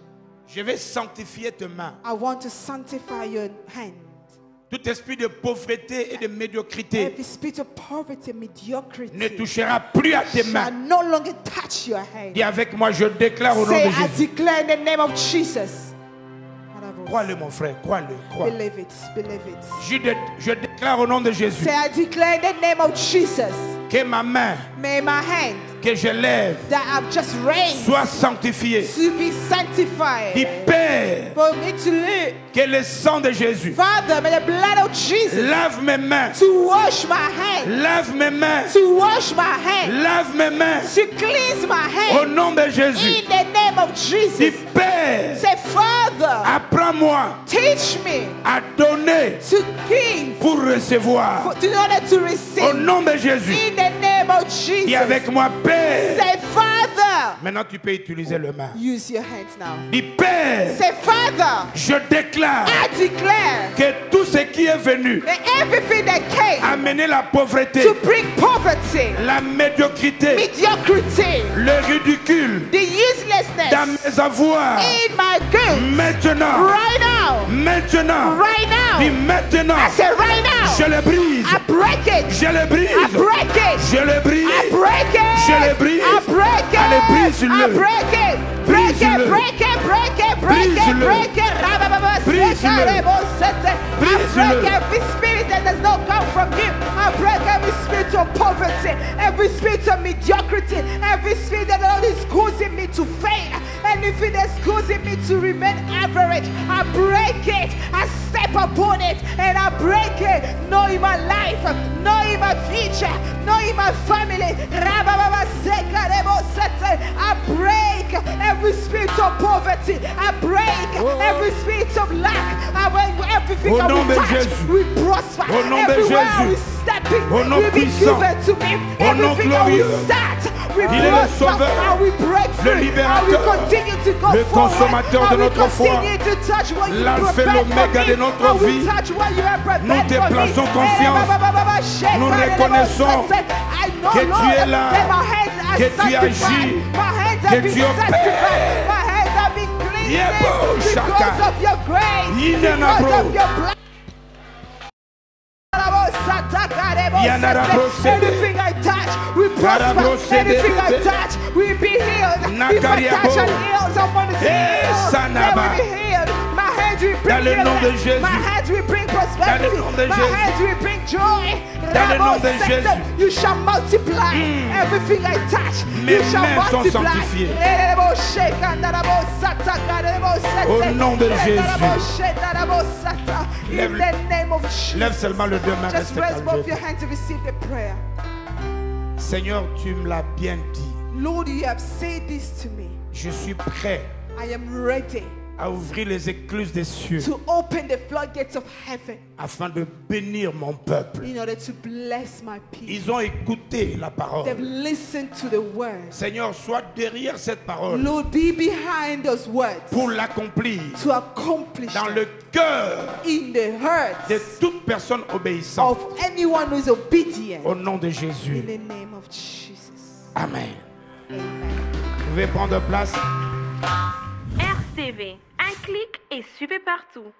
A: Je vais sanctifier tes mains.
B: I want to sanctify your hand.
A: Tout esprit de pauvreté et de médiocrité
B: Every spirit of poverty, mediocrity,
A: ne touchera plus à tes
B: shall
A: mains.
B: no longer touch your hand.
A: Dis avec moi, je déclare au nom
B: Say,
A: de
B: I
A: Jésus.
B: declare in the name of Jesus.
A: Crois-le, mon frère, crois-le. Crois.
B: Believe it, believe it.
A: Je déclare au nom de Jésus
B: Say, I declare in the name of Jesus.
A: que ma main
B: May my hand
A: que je lève
B: that I've just raised
A: soit sanctifiée.
B: to be sanctified.
A: Dis, Père,
B: For me to live.
A: que le sang de Jésus
B: Father, may the blood of Jesus
A: lave mes mains,
B: to wash my hand.
A: lave mes mains,
B: To wash my hand.
A: lave mes mains
B: To cleanse my
A: au
B: hand.
A: nom de Jésus.
B: In the name of
A: Dis,
B: Jesus.
A: Père,
B: Say, Father,
A: apprends-moi
B: teach me
A: à donner
B: to give
A: pour recevoir.
B: in order to
A: Au
B: receive.
A: nom de Jésus.
B: In the name of
A: Dis
B: Jesus.
A: avec moi, Père.
B: Say, Father,
A: Maintenant, tu peux utiliser le main.
B: use your hands now.
A: Dis, Père,
B: Say, Father,
A: je déclare
B: I declare
A: que tout ce qui est venu
B: that everything that came
A: amener la pauvreté,
B: to bring poverty,
A: la médiocrité,
B: mediocrity,
A: le ridicule
B: the uselessness
A: dans mes avoirs,
B: in my goods,
A: maintenant,
B: right now,
A: maintenant,
B: right
A: dis
B: now,
A: maintenant,
B: I say right now,
A: je le brise,
B: I break it,
A: je le
B: I
A: brise,
B: break it,
A: je le
B: I
A: brise,
B: break it,
A: je le brise.
B: I break it,
A: Allez, brise-le.
B: I break it, break it,
A: Brise-le.
B: break it, break it, break it,
A: Brise-le.
B: break it, Rabababa,
A: Brise-le.
B: Sekarebo, Sete. I
A: Brise-le.
B: break every spirit that does not come from you. I break every spirit of poverty, every spirit of mediocrity, every spirit that is causing me to fail, anything that's causing me to remain average. I break it, I step upon it, and I break it. No in my life, no in my future, no in my family. Rabababa, Sekarebo, Sete. I break every spirit of poverty. I break every spirit of lack. I break everything
A: Au
B: that
A: nom
B: we
A: de
B: touch,
A: Jésus.
B: we prosper.
A: Au nom de
B: Everywhere
A: Jésus.
B: we step in,
A: Au nom
B: will be
A: puissant.
B: given to me.
A: Au nom
B: Everything that we
A: glorieux.
B: start, we
A: Il est le
B: prosper.
A: sauveur,
B: And we break
A: le
B: free.
A: libérateur,
B: And we continue to go
A: le
B: forward.
A: consommateur de
B: And we
A: notre foi,
B: continue to touch what you
A: l'alpha et
B: prepared
A: l'oméga
B: for
A: de
B: me.
A: notre
B: And we
A: vie.
B: touch what you have prepared
A: Nous te
B: for me.
A: plaçons confiance. Nous reconnaissons
B: I know,
A: que
B: Lord,
A: tu es là,
B: that my hands are
A: que tu
B: sanctified.
A: agis,
B: My hands
A: que
B: have been
A: tu opères.
B: sanctified. My hands have been cleansed
A: Yebo,
B: because
A: Shaka.
B: of your grace,
A: Yinanabro.
B: because of your blood. Anything I touch, we prosper. Anything I touch, we be healed. If I touch and heal someone is healed, they will be healed. My hands will bring
A: Dans le nom de
B: healing.
A: Jésus.
B: My hands will bring prosperity.
A: Dans le nom de
B: My
A: Jésus.
B: hands will bring joy.
A: Dans le nom de
B: Rabo
A: Jésus.
B: Satan, you shall multiply everything I touch.
A: Mes
B: You shall
A: mains sont
B: multiply.
A: sanctifiées.
B: Rabo Sheka, Narabo Sata, Rabo Sata.
A: Au nom de Jésus.
B: Rabo Sheka, Rabo Sata. In
A: Lève-
B: the name of Jesus.
A: Lève seulement le deux mains,
B: Just
A: reste
B: raise both your
A: calme.
B: hands to receive the prayer.
A: Seigneur, tu me l'as bien dit.
B: Lord, you have said this to me.
A: Je suis prêt
B: I am ready
A: à ouvrir les écluses des cieux
B: to open the floodgates of heaven
A: afin de bénir mon peuple.
B: in order to bless my people.
A: Ils ont écouté la
B: They've
A: parole.
B: listened to the word.
A: Seigneur, sois derrière cette parole
B: Lord, be behind those words
A: pour l'accomplir
B: to accomplish
A: dans
B: them
A: le cœur
B: in the hearts
A: de toute personne obéissante.
B: of anyone who is obedient.
A: Au nom de
B: In
A: Jésus.
B: the name of Jesus.
A: Amen.
B: Amen.
A: Vous pouvez prendre place.
C: RCV, un clic et suivez partout.